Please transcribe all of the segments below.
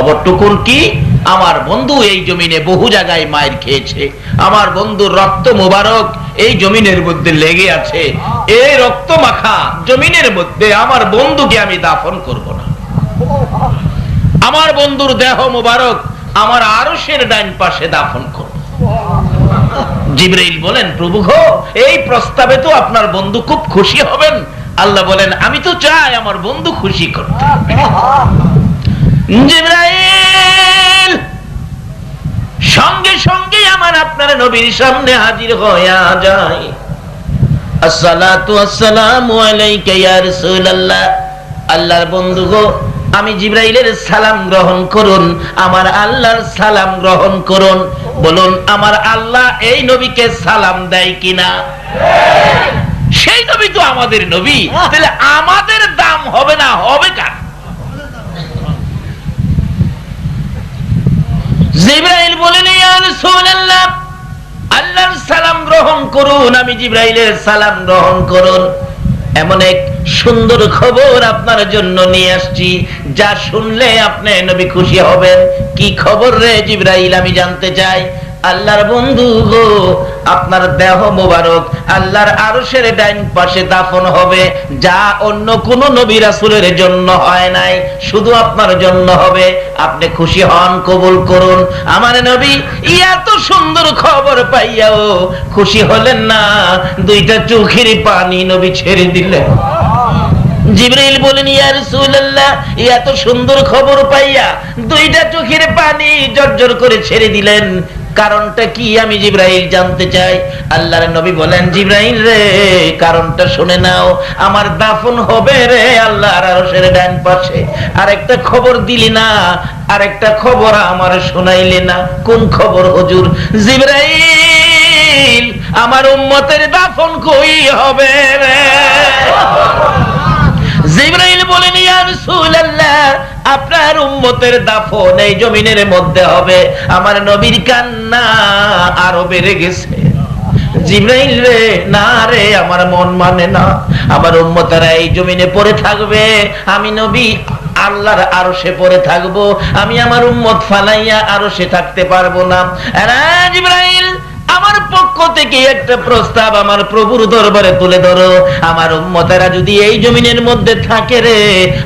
খবরটুকুন কি? আমার বন্ধু এই জমিনে বহু জায়গায় মায়ের খেয়েছে, আমার বন্ধুর রক্ত মোবারক এই জমিনের মধ্যে লেগে আছে, এই রক্ত মাখা জমিনের মধ্যে আমার বন্ধুকে আমি দাফন করব না। আমার বন্ধুর দেহ মোবারক আমার আরশের ডাইন পাশে দাফন করব। জিবরাইল বলেন, প্রভু গো, এই প্রস্তাবে তো আপনার বন্ধু খুব খুশি হবেন। আল্লাহ বলেন, আমি তো চাই আমার বন্ধু খুশি করতে। জিবরাইল সঙ্গে সঙ্গে আমার আপনার নবীর সামনে হাজির হয়ে যায়। আসসালাতু আসসালামু আলাইকা ইয়া রাসূলুল্লাহ। আল্লাহর বন্ধু গো, আমি জিবরাইলের সালাম গ্রহণ করুন, আমার আল্লাহর সালাম গ্রহণ করুন। বলুন, আমার আল্লাহ এই নবীকে সালাম দেয় কিনা? সেই নবী তো আমাদের নবী, তাহলে আমাদের দাম হবে না, হবে কার? জিবরাইল বলেন, ইয়া রাসূলুল্লাহ, আল্লাহর সালাম গ্রহণ করুন, আমি জিবরাইলের সালাম গ্রহণ করুন। এমন এক সুন্দর খবর আপনার জন্য নিয়ে আসছি, যা শুনলে আপনি নবী খুশি হবেন। কি খবর রে জিবরাইল? আমি জানতে চাই। আল্লাহর বন্ধু গো, আপনার দেহ মোবারক আল্লাহর আরশের ডাইন পাশে দাফন হবে, যা অন্য কোন নবী রাসূলের জন্য হয় নাই, শুধু আপনার জন্য হবে। আপনি খুশি হন, কবুল করুন। আমার নবী এত সুন্দর খবর পাইয়াও খুশি হলেন না, দুইটা চোখের পানি নবী ছেড়ে দিলেন। জিবরাইল বলেন, ইয়া রাসূলুল্লাহ, এত সুন্দর খবর পাইয়া দুইটা চোখের পানি জর্জর করে ছেড়ে দিলেন, কারণটা কি? আমি জিবরাইল জানতে চাই। আল্লাহর নবী বলেন, জিবরাইল রে, কারণটা শুনে নাও। আমার দাফন হবে রে আল্লাহর আরশের ডান পাশে। আরেকটা খবর দিলি না, আরেকটা খবর আমার শোনাইলে না। কোন খবর হুজুর? জিবরাইল, আমার উম্মতের দাফন কই হবে রে? জিবরাইল বলেন, ইয়া রাসূলুল্লাহ, আপনার উম্মতের দাফন এই জমিনের মধ্যে হবে। আমার নবীর কান্না আরো বেড়ে গেছে। জিবরাইল রে, না রে, আমার মন মানে না। আমার উম্মতেরা এই জমিনে পড়ে থাকবে, আমি নবী আল্লাহর আরশে পড়ে থাকবো। আমি আমার উম্মত ফালাইয়া আরশে থাকতে পারবো না। জিবরাইল, আমার পক্ষ থেকে একটা প্রস্তাব আমার প্রভুর দরবারে তুলে ধরো। আমার উম্মতেরা যদি এই জমিনের মধ্যে থাকে রে,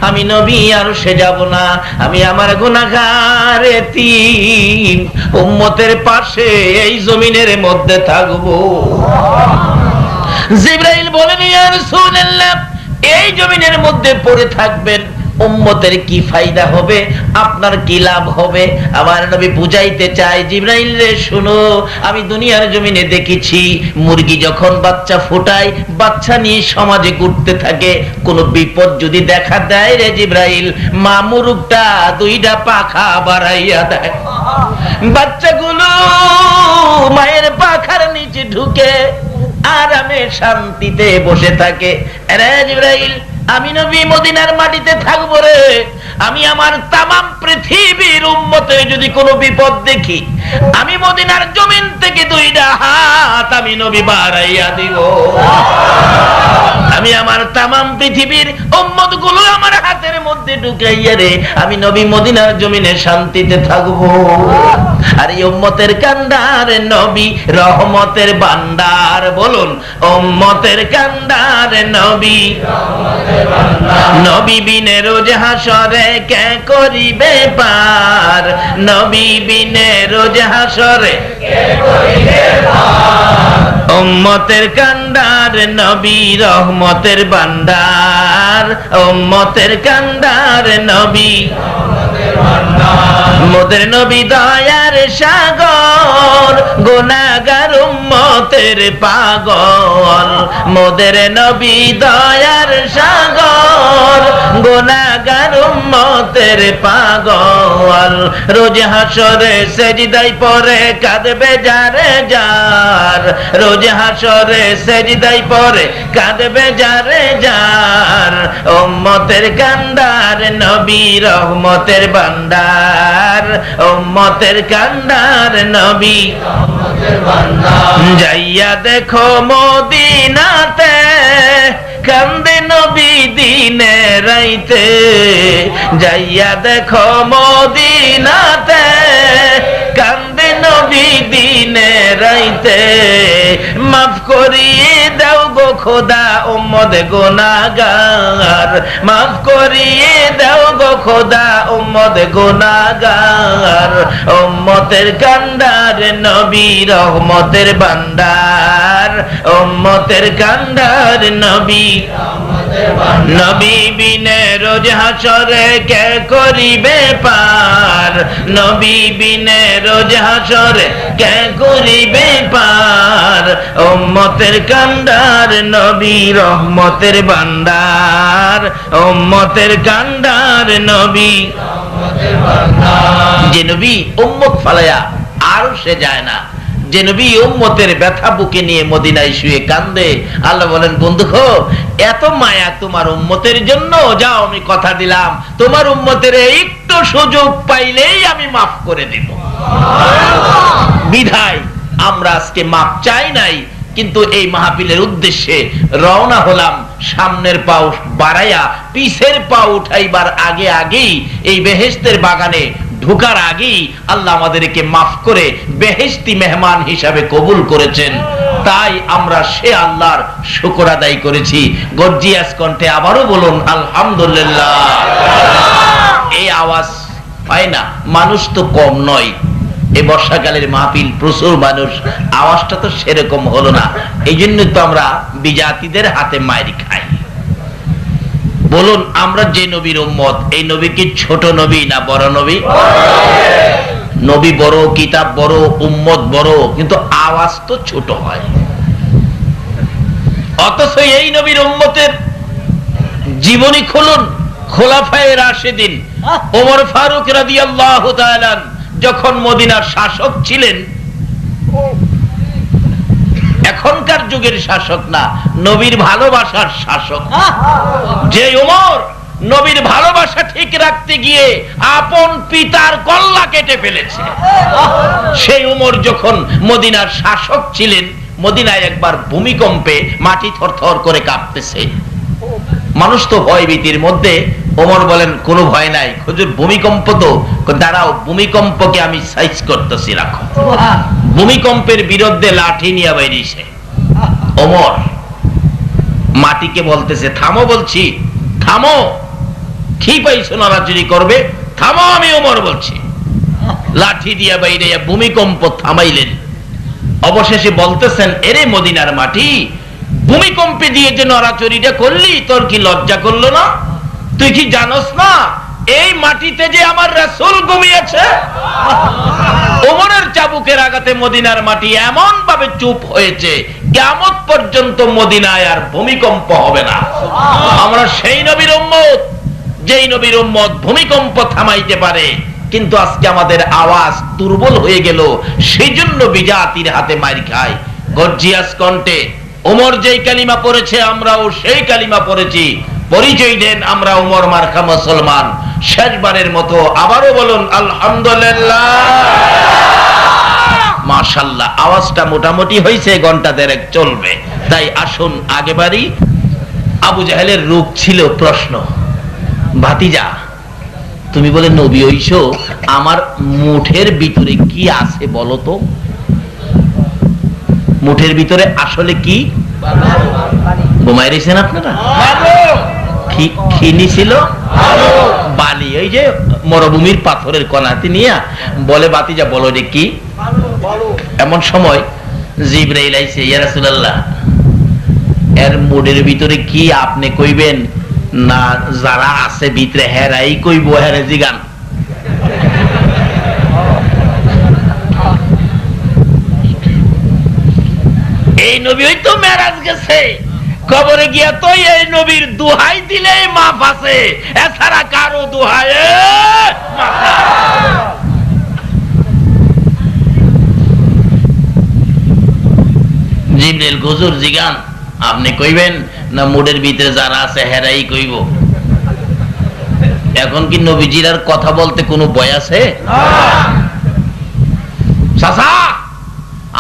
আমি নবী আরশে যাব না। আমি আমার গুনাহগার এতিম উম্মতের পাশে এই জমিনের মধ্যে থাকবো। জিবরাইল বলেন, ইয়া রাসূলুল্লাহ, এই জমিনের মধ্যে পড়ে থাকবেন, উম্মতের কি ফায়দা হবে, আপনার কি লাভ হবে? আমার নবী বুঝাইতে চায়, জিবরাইল রে শুনো, আমি দুনিয়ার জমিনে দেখেছি মুরগি যখন বাচ্চা ফোটায়, বাচ্চা নিয়ে সমাজে ঘুরতে থাকে, কোন বিপদ যদি দেখা দেয় রে জিবরাইল, মা মুরগটা দুইটা পাখা বাড়াইয়া দেয়, বাচ্চাগুলো মায়ের পাখার নিচে ঢুকে আরামে শান্তিতে বসে থাকে। রে জিবরাইল, আমি নবী মদিনার মাটিতে থাকবো রে, আমি আমার তামাম পৃথিবীর উম্মতে যদি কোনো বিপদ দেখি, আমি মদিনার জমিন থেকে দুইটা হাত আমি নবী বাড়াইয়া দিব। আমি আমার তামাম পৃথিবীর উম্মত গুলো আমার হাতের মধ্যে ঢুকাইয়া রে, আমি নবী মদিনার জমিনে শান্তিতে থাকবো। আর এই উম্মতের কান্ডার নবী রহমতের ভান্ডার। বলুন, উম্মতের কান্ডার নবী, নবী বিনে রোজ হাসরে কে করিবে পার, নবী বিনে রোজ হাসরে কে করিবে পার। উম্মতের কান্ডার নবী রহমতের ভান্ডার, উম্মতের কান্ডার নবী মোদের নবী দয়ার সাগর, গুনাহগার উম্মতের পাগল। মোদের নবী দয়ার সাগর, গুনাহগার উম্মতের পাগল। রোজ হাসরে সেজদায় পড়ে কাঁদবে যারে যার, রোজ হাসরে সেজদায় পড়ে কাঁদবে যারে যার। উম্মতের কান্ডার নবী রহমতের ভান্ডার, উম্মতের কান্ডার নবী রহমতের ভান্ডার। যাইয়া দেখো মদিনাতে কান্দে নবী দিনে রাইতে, যাইয়া দেখো মদিনাতে, কান্দে নবী দিনে রাইতে, মাফ করিয়ে দাও গো খোদা উম্মত গুনাহগার, মাফ করিয়ে দাও গো খোদা উম্মত গুনাহগার, উম্মতের কান্ডার নবী রহমতের ভান্ডার, উম্মতের কান্ডার নবী, নবী বিনে রোজ হাসরে কে করিবে পার, নবী বিনে রোজ হাসরে কে করিবে পার, উম্মতের কান্ডার নবী রহমতের ভান্ডার, উম্মতের কান্ডার নবী। যে নবী উম্মত ফালায়া আর সে যায় না, যে নবী উম্মতের ব্যথা বুকে নিয়ে মদিনায় শুয়ে কান্দে, আল্লাহ বলেন বন্ধু এত মায়া তোমার উম্মতের জন্য, যাও আমি কথা দিলাম তোমার উম্মতের একটু সুযোগ পাইলেই আমি মাফ করে দিব। বিধায় আমরা আজকে মাপ চাই নাই, কিন্তু এই মাহফিলের উদ্দেশ্যে রওনা হলাম, সামনের পাও বাড়াইয়া পিছের পা উঠাইবার আগে আগেই এই বেহেশতের বাগানে ঢোকার আগেই আল্লাহ আমাদেরকে মাফ করে বেহেশতি মেহমান হিসাবে কবুল করেছেন। তাই আমরা সে আল্লাহর শুকর আদায় করেছি। গর্জিয়াস কণ্ঠে আবারও বলুন আলহামদুলিল্লাহ। এই আওয়াজ হয় না, মানুষ তো কম নয়, এই বর্ষাকালের মাহফিল প্রচুর মানুষ, আওয়াজটা তো সেরকম হলো না, এই জন্য তো আমরা বিজাতিদের হাতে মাইর খাই। বলুন আমরা যে নবীর উম্মত, এই নবী কি ছোট নবী না বড় নবী? নবী বড়, কিতাব বড়, উম্মত বড়, কিন্তু আওয়াজ তো ছোট হয়। অথচ এই নবীর উম্মতের জীবনী খুলুন, খোলাফায়ে রাশিদিন ওমর ফারুক রাদিয়াল্লাহু তাআলা যখন মদিনার শাসক ছিলেন, এখনকার যুগের শাসক না, নবীর ভালোবাসার শাসক। যে ওমর নবীর ভালোবাসা ঠিক রাখতে গিয়ে আপন পিতার কল্লা কেটে ফেলেছে, সেই ওমর যখন মদিনার শাসক ছিলেন, মদিনায় একবার ভূমিকম্পে মাটি থরথর করে কাঁপতেছে। মানুষ তো ভয় ভীতির মধ্যে, ওমর বলেন কোনো ভয় নাই হুজুর, ভূমিকম্প তো, দাঁড়াও ভূমিকম্পকে আমি সাইজ করতেছি, রাখো। ভূমিকম্পের বিরুদ্ধে লাঠি নিয়ে বেরিয়েছে ওমর, মাটিকে বলতেছে থামো, বলছি থামো, কি পাইছো নড়াচড়ি করবে, থামো, আমি ওমর বলছি। লাঠি দিয়া বাইরে ভূমিকম্প থামাইলেন। অবশেষে বলতেছেন এরে মদিনার মাটি, ভূমিকম্পে দিয়ে যে নড়াচড়িটা করলি, তোর কি লজ্জা করলো না? তুই কি জানোস না এই মাটিতে যে আমার রাসূল ঘুমিয়েছে? ওমরের চাবুকের আঘাতে মদিনার মাটি এমন ভাবে চুপ হয়েছে, কিয়ামত পর্যন্ত মদিনায় আর ভূমিকম্প হবে না। আমরা সেই নবীর উম্মত, যেই নবীর উম্মত ভূমিকম্প থামাইতে পারে, কিন্তু আজকে আমাদের আওয়াজ দুর্বল হয়ে গেল, সেই জন্য বিজাতির হাতে মার খায়। গর্জিয়াস কণ্ঠে ওমর যেই কালিমা পড়েছে, আমরাও সেই কালিমা পড়েছি। পরিচয় দেন আমরা ওমর মার্কা মুসলমান। শেষবারের মতো আবারও বলুন আলহামদুলিল্লাহ। মাশাআল্লাহ, আওয়াজটা মোটামুটি হয়েছে, ঘন্টা দেড়েক চলবে। তাই আসুন আগে বাড়ি। আবু জাহেলের রূপ ছিল প্রশ্ন, ভাতিজা তুমি বলে নবী হইছো, আমার মুঠের ভিতরে কি আছে বলো তো? মুঠের ভিতরে আসলে কি? ঘুমাই রয়েছেন আপনারা? খিনি ছিল বালি, ওই যে মরুভূমির পাথরের কণাতে নিয়ে বলে ভাতিজা বলো রে কি? এমন সময় জিবরাইল আইছে, ইয়া রাসূলুল্লাহ এর মুডের ভিতরে কি আপনি কইবেন না যারা আছে ভিতরে হেরাই কইব? হেরে জিগান। এই নবী হয়তো মেরাজ গেছে, কবরে গিয়া তো এই নবীর দোহাই দিলে মাফ আছে, এছাড়া কারো দোহাই জিবরাইল হুজুর জিগান, আপনি কইবেন না মুডের ভিতরে যারা আছে হেরাই কইব? এখন কি নবীজির আর কথা বলতে কোনো ভয় আছে? চাচা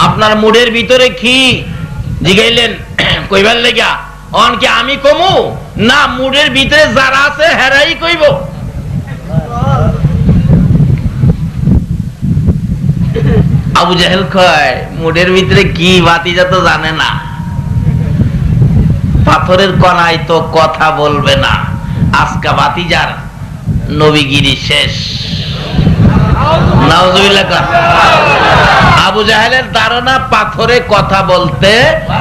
আপনার মুডের ভিতরে কি জিগাইলেন? কইবার লেগা অনকে আমি কমু না মুডের ভিতরে যারা আছে হেরাই কইব? আবু জাহেল কয় মুডের ভিতরে কি ভাতিজা তো জানে না, পাথরের কণায় তো কথা বলবে না, আজকা ভাতিজার নবীগিরি শেষ। নাউজুবিল্লাহ। আবু জাহেলের ধারণা পাথরে কথা বলতে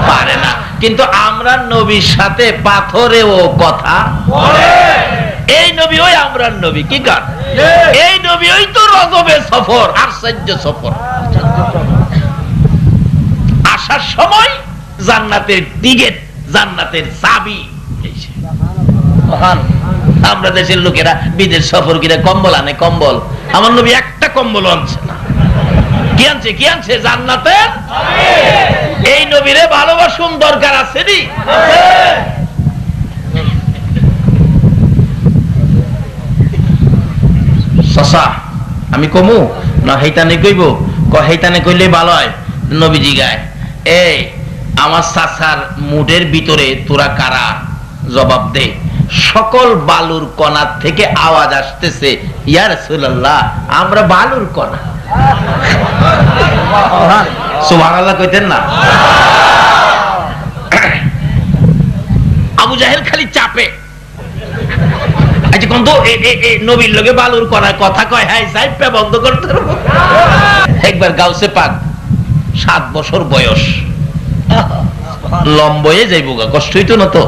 পারে না, কিন্তু আমরা নবীর সাথে পাথরেও কথা বলে। এই নবী ওই আমরা নবী কি কার, এই নবী ওই তো রজবে সফর, আশ্চর্য সফর। আসার সময় জান্নাতের টিকেট, জান্নাতের চাবি। আমরা দেশের লোকেরা বিদেশ সফর করে কম্বল আনে, কম্বল। আমার নবী একটা কম্বল আনছে না, কি আনছে? কি আনছে? জান্নাতের। এই নবীরে ভালোবাসুন, দরকার আছে নি? সসা আমি কমু না হেইতানে কইব? হেইতানে কইলে ভালো হয়। নবীজি গায়, এই আমার চাচার মুডের ভিতরে তোরা কারা? জবাব দে। সকল বালুর কণার থেকে আওয়াজ আসতেছে, ইয়া রাসূলুল্লাহ আমরা বালুর কণা। সুবহানাল্লাহ কইতেন না? আবু জাহেল খালি চাপে। আচ্ছা কোন তো নবীর লগে বালুর কণায় কথা কয়, হ্যাঁ সাইপটা বন্ধ করতে হবে। একবার গাউসে পাক 7 বছর বয়স, লম্বয়ে যাইব গা, কষ্ট হইতো না তো?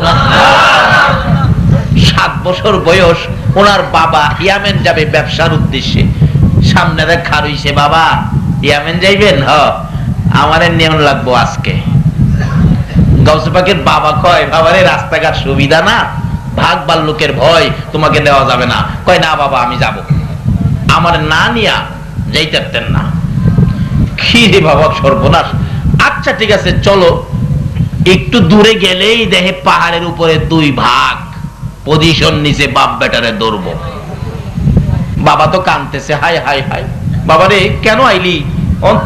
7 বছর বয়স, ওনার বাবা ইয়ামেন যাবে ব্যবসার উদ্দেশ্যে। সামনে দেখা রইছে, বাবা ইয়ামেন যাইবেন? হ, আমারে নিয়ম লাগবো আজকে। গাউসে পাকের বাবা কয়, বাবারে রাস্তাঘাট সুবিধা না, ভাগ বাল্লুকের ভয়, তোমাকে দেওয়া যাবে না। কয় না বাবা আমি যাব। আমার না নিয়া যাইতেন না। কি রে বাবা সর্বনাশ। আচ্ছা ঠিক আছে চলো। একটু দূরে গেলেই দেখে পাহাড়ের উপরে 2 ভাগ পজিশন নিচে, বাপ বেটারে দৌড়বো। বাবা তো কানতেছে, হাই হাই হাই বাবারে কেন আইলি?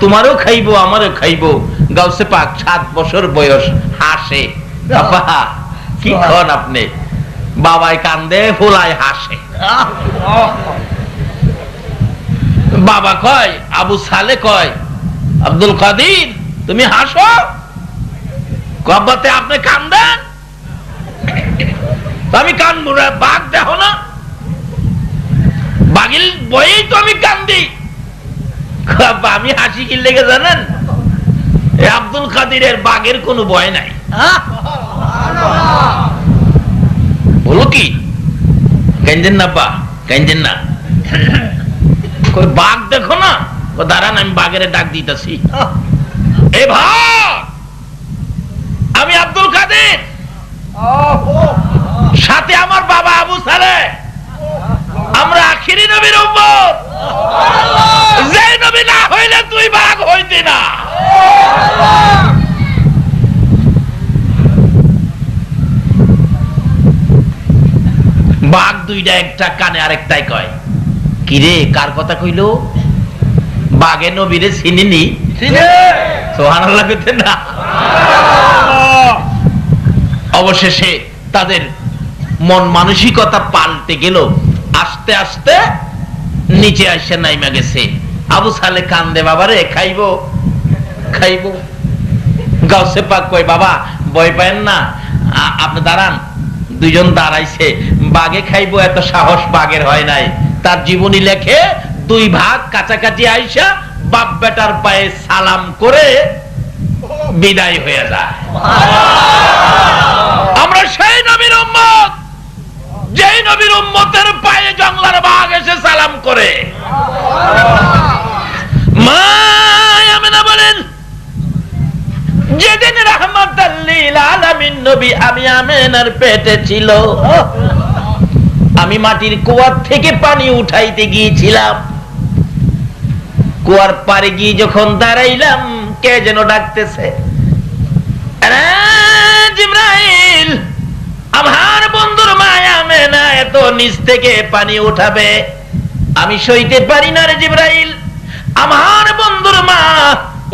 তোমারও খাইবো আমারও খাইবো। গাউসে পাক 7 বছর বয়স, হাসে। বাবা কি খন আপনি? বাবাই কান্দে, ফুলায় হাসে। বাবা কয়, আবু সালে কয়, আব্দুল কাদির তুমি হাসো? কব্বাতে আপনি কান্দেন, আমি কান্দবো না? বাঘ দেখো না, বাঘিল বয়েই তো আমি কান্দি। আমি হাসি কি লেগে জানেন? আব্দুল কাদিরের বাঘের কোনো ভয় নাই। বলো কি কান্দেন না? বা কান্দেন না? বাঘ দেখো না? দাঁড়ান আমি বাঘের ডাক দিতেছি। এ ভাগ, আমি আব্দুল কাদের, সাথে আমার বাবা আবু সালেহ, আমরা আখিরি নবীর উম্মত। যে নবী না হইলে তুই বাঘ হইতি না। বাঘ দুইটা, একটা কানে আরেকটাই কয়, কিরে কার কথা কইলো? বাঘে নবীরে চিনিনি? সুবহানাল্লাহ কইতেন না? অবশেষে তাদের মন মানসিকতা পাল্টে গেল। আস্তে আস্তে নিচে আসে নাইমা গেছে। আবু সালে কান্দে, বাবারে খাইবো খাইবো। গাউসে পাক কয়, বাবা ভয় পায়েন না, আপনি দাঁড়ান। 2 জন দাঁড়াইছে, বাঘে খাইবো এত সাহস বাঘের হয় নাই। তার জীবনী লেখে 2 ভাগ কাছাকাছি আইসা বাপ বেটার পায়ে সালাম করে বিদায় হয়ে যায়। আমরা সেই নবীর উম্মত, যেই নবীর উম্মতের পায়ে জঙ্গলার বাঘ এসে সালাম করে। মা আমিনা বলেন, যেদিন রাহমাতাল লিল আলামিন নবী আমি আমিনার পেটে ছিল, আমি মাটির কুয়ার থেকে পানি উঠাইতে গিয়েছিলাম। কুয়ার পারে গিয়ে যখন দাঁড়াইলাম, কে যেন ডাকতেছে, জিবরাইল আমার বন্ধুর মা আমেনা এত নিচ থেকে পানি উঠাবে, আমি সইতে পারি না রে জিবরাইল। আমার বন্ধুর মা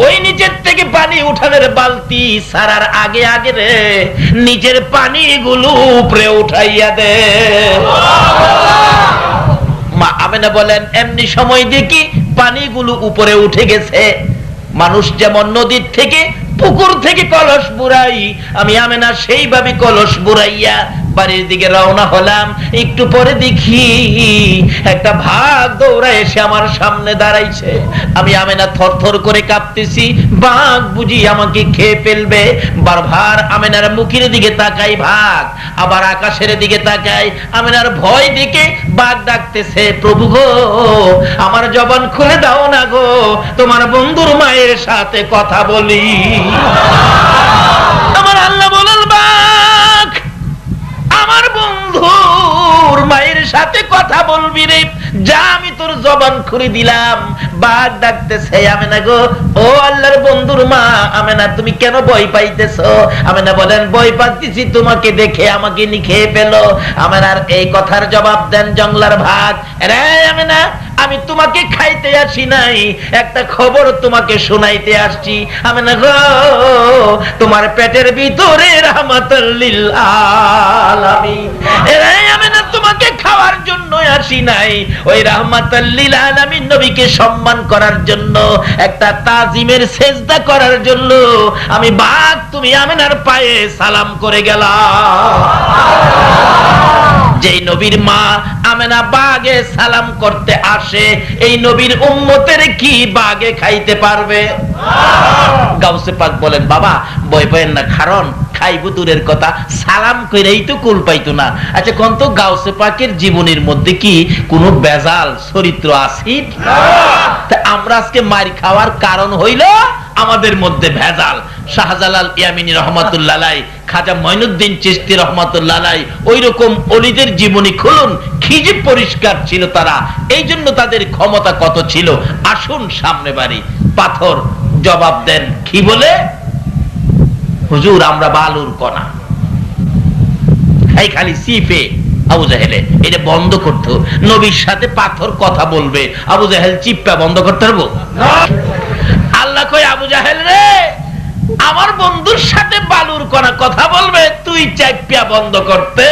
ওই নিচের থেকে পানি উঠানোর বালতি সারার আগে আগে রে নিচের পানিগুলো উপরে উঠাইয়া দে। মা আমেনা বলেন এমনি সময় দেখি পানিগুলো উপরে উঠে গেছে। মানুষ যেমন নদীর থেকে পুকুর থেকে কলস বুড়াই, আমি আমেনা সেইভাবে কলস বুড়াইয়া বাড়ির দিকে রওনা হলাম। একটু পরে দেখি একটা বাঘ দৌড়া এসে আমার সামনে দাঁড়াইছে। আমি আমেনা থরথর করে কাঁপতেছি, বাঘ বুঝি আমাকে খেয়ে ফেলবে। বারবার আমেনার মুখের দিকে তাকাই বাঘ, আবার আকাশের দিকে তাকাই। আমেনার ভয় দেখে বাঘ ডাকতেছে, প্রভু গো আমার জবান খুলে দাও না গো, তোমার বন্ধুর মায়ের সাথে কথা বলি। আমার আল্লাহ বলেন বাঘ আমার বন্ধুর মায়ের সাথে কথা বলবি রে, যা আমি তোর জবান খুলে দিলাম। বাঘ ডাকতেছে, আমেনা গো ও আল্লাহর বন্ধুর মা আমেনা তুমি কেন ভয় পাইতেছো? আমেনা বলেন ভয় পাচ্ছি তোমাকে দেখে আমাকে নি খেয়ে ফেলো। আমেনার এই কথার জবাব দেন জঙ্গলার বাঘ, রে আমেনা আমি তোমাকে খাইতে আসি নাই, একটা খবর তোমাকে শোনাইতে আসছি। আমেনা গো তোমার পেটের ভিতরে রাহমাতুল লিল আলামিন, রে আমেনা তোমাকে খাওয়ার জন্য আসি নাই, ওই রাহমাতুল লিল আলামিন নবীকে সম্মান করার জন্য, একটা তাজিমের সেজদা করার জন্য আমি বাঘ তুমি আমেনার পায়ে সালাম করে গেলাম। যেই নবীর মা আমেনা বাগে সালাম করতে আসে, এই নবীর উম্মতের কি বাগে খাইতে পারবে? গাউসে পাক বলেন বাবা ভয় পাইেন না, কারণ খাইবো দূরের কথা সালাম কইরাই তো কুল পাইতো না। আচ্ছা কোন তো গাউসে পাকের জীবনের মধ্যে কি কোনো বেজাল চরিত্র আছে? আমরা আজকে মার খাওয়ার কারণ হইল আমাদের মধ্যে ভেজাল। শাহজালাল ইয়ামিনী রহমাতুল্লাহ আলাইহি, খাজা মঈনুদ্দিন চিশতি রহমাতুল্লাহ আলাইহি, ওই রকম ওলিদের জীবনী খুলুন, কি যে পরিষ্কার ছিল তারা, এই জন্য তাদের ক্ষমতা কত ছিল। আসুন সামনে বাড়ি পাথর জবাব দেন কি বলে? হুজুর আমরা বালুর কণা। এই খালি সিফে আবু জাহেলে এটা বন্ধ করতো, নবীর সাথে পাথর কথা বলবে, আবু জাহেল চিপ্পা বন্ধ করতে পারবো? আল্লাহ কয় আবু জাহেল রে আমার বন্ধুর সাথে বালুর কণা কথা বলবে, তুই চাইপিয়া বন্ধ করতে।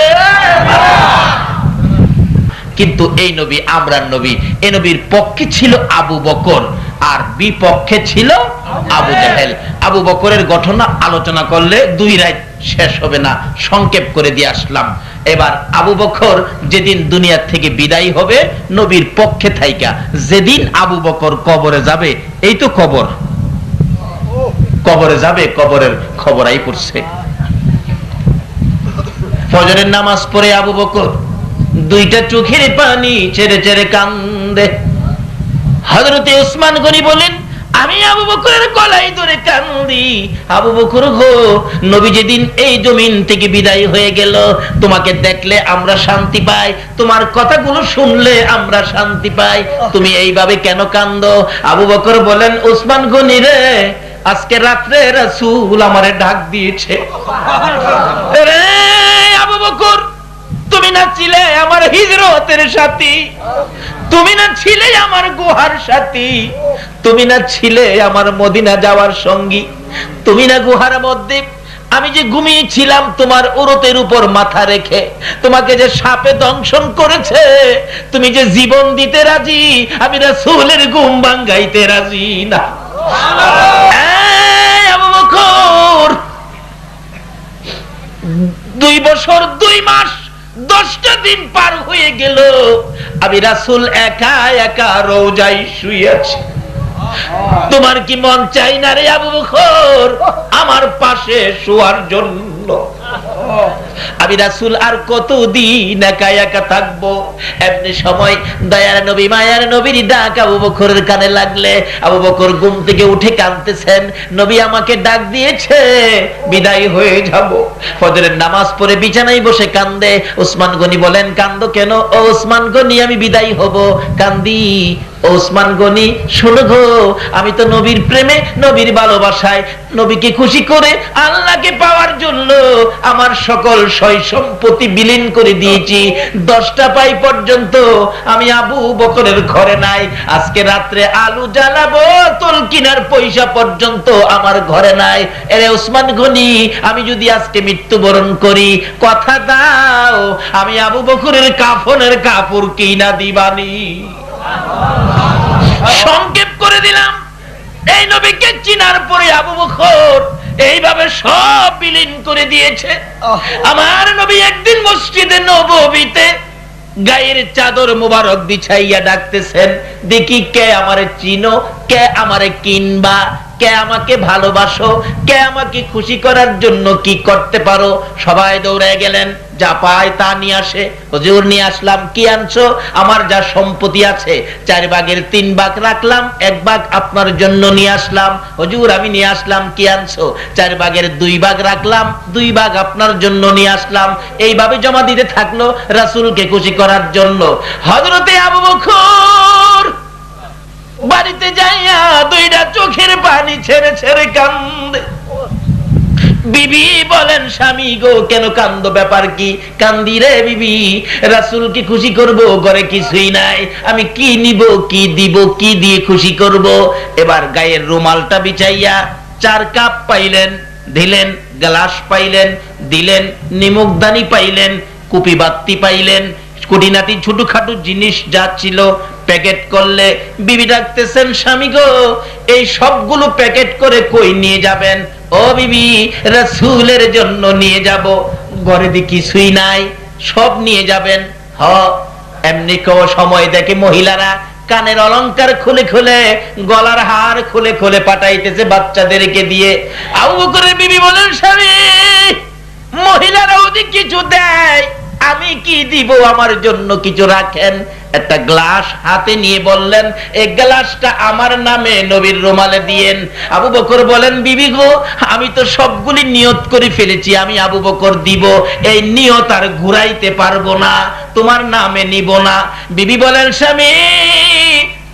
কিন্তু এই নবী আমরার নবী, এই নবীর পক্ষে ছিল আবু বকর আর বিপক্ষে ছিল আবু জাহেল। আবু বকরের ঘটনা আলোচনা করলে 2 রাত শেষ হবে না, সংক্ষেপ করে দিয়ে আসলাম। এবার আবু বকর যেদিন দুনিয়া থেকে বিদায় হবে নবীর পক্ষে থাইকা, যেদিন আবু বকর কবরে যাবে, এই তো কবর, কবরে যাবে, কবরের খবর আই পড়ছে। ফজরের নামাজ পড়ে আবু বকর 2টা চোখের পানি ছেড়ে ছেড়ে কান্দে। হযরতে ওসমান গনি বলেন আমি আবু বকরের গলায় ধরে কান্দি, আবু বকর গো নবী যেদিন এই জমিন থেকে বিদায় হয়ে গেল, তোমাকে দেখলে আমরা শান্তি পাই, তোমার কথাগুলো শুনলে আমরা শান্তি পাই, তুমি এইভাবে কেন কান্দো? আবু বকর বলেন ওসমান গনি রে আজকে রাত্রে রাসূল আমারে ডাক দিয়েছে। রে আবু বকর তুমি না ছিলে আমার হিজরতের সাথী, তুমি না ছিলে আমার গুহার সাথী, তুমি না ছিলে আমার মদিনা যাওয়ার সঙ্গী, তুমি না গুহার মধ্যে আমি যে ঘুমিয়েছিলাম তোমার উরতের উপর মাথা রেখে, তোমাকে যে সাপে দংশন করেছে, তুমি যে জীবন দিতে রাজি, আমি রাসূলের ঘুম ভাঙাইতে রাজি না। আবু বকর 2 বছর 2 মাস 10টা দিন পার হয়ে গেল, আমি রাসূল একা একা রওজায় শুয়ে আছি। তোমার কি মন চাই না রে আবু বকর আমার পাশে শোয়ার জন্য? আমি রাসূল আর কতদিন একা একা থাকবো? এমনি সময় দয়ার নবী মায়ার নবীর ডাক আবু বকরের কানে লাগলে আবু বকর ঘুম থেকে উঠে কাঁদতেছেন, নবী আমাকে ডাক দিয়েছে বিদায় হয়ে যাব। ফজরের নামাজ পড়ে বিছানায় বসে কান্দে। ওসমান গনি বলেন কান্দো কেন? ও ওসমান গনি আমি বিদায় হব, কান্দি ওসমান গনি শোনো গো, আমি তো নবীর প্রেমে নবীর ভালোবাসায় নবীকে খুশি করে আল্লাহকে পাওয়ার জন্য আমার সকল সয় সম্পত্তি বিলীন করে দিয়েছি। 10টা পাই পর্যন্ত আমি আবু বকরের ঘরে নাই। আজকে রাত্রে আলু জ্বালাবো তোল কিনার পয়সা পর্যন্ত আমার ঘরে নাই। এরে ওসমান গনি, আমি যদি আজকে মৃত্যুবরণ করি, কথা দাও আমি আবু বকরের কাফনের কাপড় কিনা দিবানি। সংক্ষেপ করে দিলাম, এই নবীকে চিনার পরে আবু বকর এইভাবে সব বিলীন করে দিয়েছে। আমার নবী একদিন মসজিদে নববীতে গায়ের চাদর মুবারক বিছাইয়া ডাকতেছেন, দেখি কে আমারে চিনো, কে আমারে কিনবা, কে আমাকে ভালোবাসো, কে আমাকে খুশি করার জন্য কি করতে পারো। সবাই দৌড়ে গেলেন, যা পায় তা নিয়ে আসে। হুজুর নিয়ে আসলাম। কি আনছো? আমার যা সম্পত্তি আছে 4 ভাগের 3 ভাগ রাখলাম, 1 ভাগ আপনার জন্য নিয়ে আসলাম। হুজুর আমি নিয়ে আসলাম। কি আনছো? 4 ভাগের 2 ভাগ রাখলাম, 2 ভাগ আপনার জন্য নিয়ে আসলাম। এইভাবে জমা দিতে থাকলো রাসূলকে খুশি করার জন্য। হযরতে আবু বকর বাড়িতে যাইয়া 2টা চোখের পানি ছেড়ে ছেড়ে কান্দে। বিবি বলেন, স্বামী গো কেন কান্দো, ব্যাপার কি? কান্দি রে বিবি, রাসূলকে খুশি করব, ঘরে কিছুই নাই, আমি কি নিব, কি দিব, কি দিয়ে খুশি করব। এবার গায়ের রুমালটা বিছাইয়া 4 কাপ পাইলেন, দিলেন, গ্লাস পাইলেন, দিলেন, নিমকদানি পাইলেন, কুপি বাতি পাইলেন, কুটিনাটি ছোটখাটো জিনিস যা ছিল প্যাকেট করলে। বিবি ডাকতেছেন, স্বামী গো এই সবগুলো প্যাকেট করে কই নিয়ে যাবেন? ও বিবি, রাসূলের জন্য নিয়ে যাব, ঘরে দি কিছুই নাই, সব নিয়ে যাবেন। হ, এমনি কেউ সময় দেখে মহিলারা কানের অলংকার খুলে খুলে, গলার হার খুলে খুলে পাঠাইতেছে বাচ্চাদেরকে দিয়ে। আবু বকরের বিবি বলেন, স্বামী মহিলারা ওদিকে কিছু দেয়, আমি কি দিব, আমার জন্য কিছু রাখেন। একটা গ্লাস হাতে নিয়ে বললেন, এই গ্লাসটা আমার নামে নবীর রুমালে দিয়েন। আবু বকর বলেন, বিবি গো আমি তো সবগুলি নিয়ত করে ফেলেছি, আমি আবু বকর দিব, এই নিয়ত আর ঘুরাইতে পারবো না, তোমার নামে নিব না। বিবি বলেন, স্বামী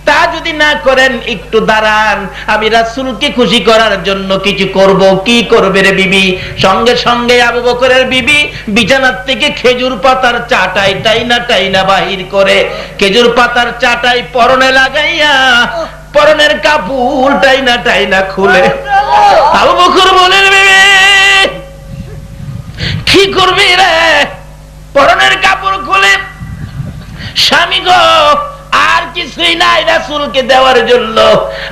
তা যদি না করেন একটু দাঁড়ান, আমি রাসূলকে খুশি করার জন্য কিছু করব। কি করবে রে বিবি? সঙ্গে সঙ্গে আবু বকরের বিবি বিছানার থেকে খেজুর পাতার চাটাই টাইনা টাইনা বাহির করে, খেজুর পাতার চাটাই পরনে লাগাইয়া পরনের কাপড় টাইনা টাইনা খুলে। আবু বকর বলেন, বিবি কি করবি রে? পরনের কাপড় খুলে, স্বামী গো আর কিছুই নাই রাসূলকে দেওয়ার জন্য,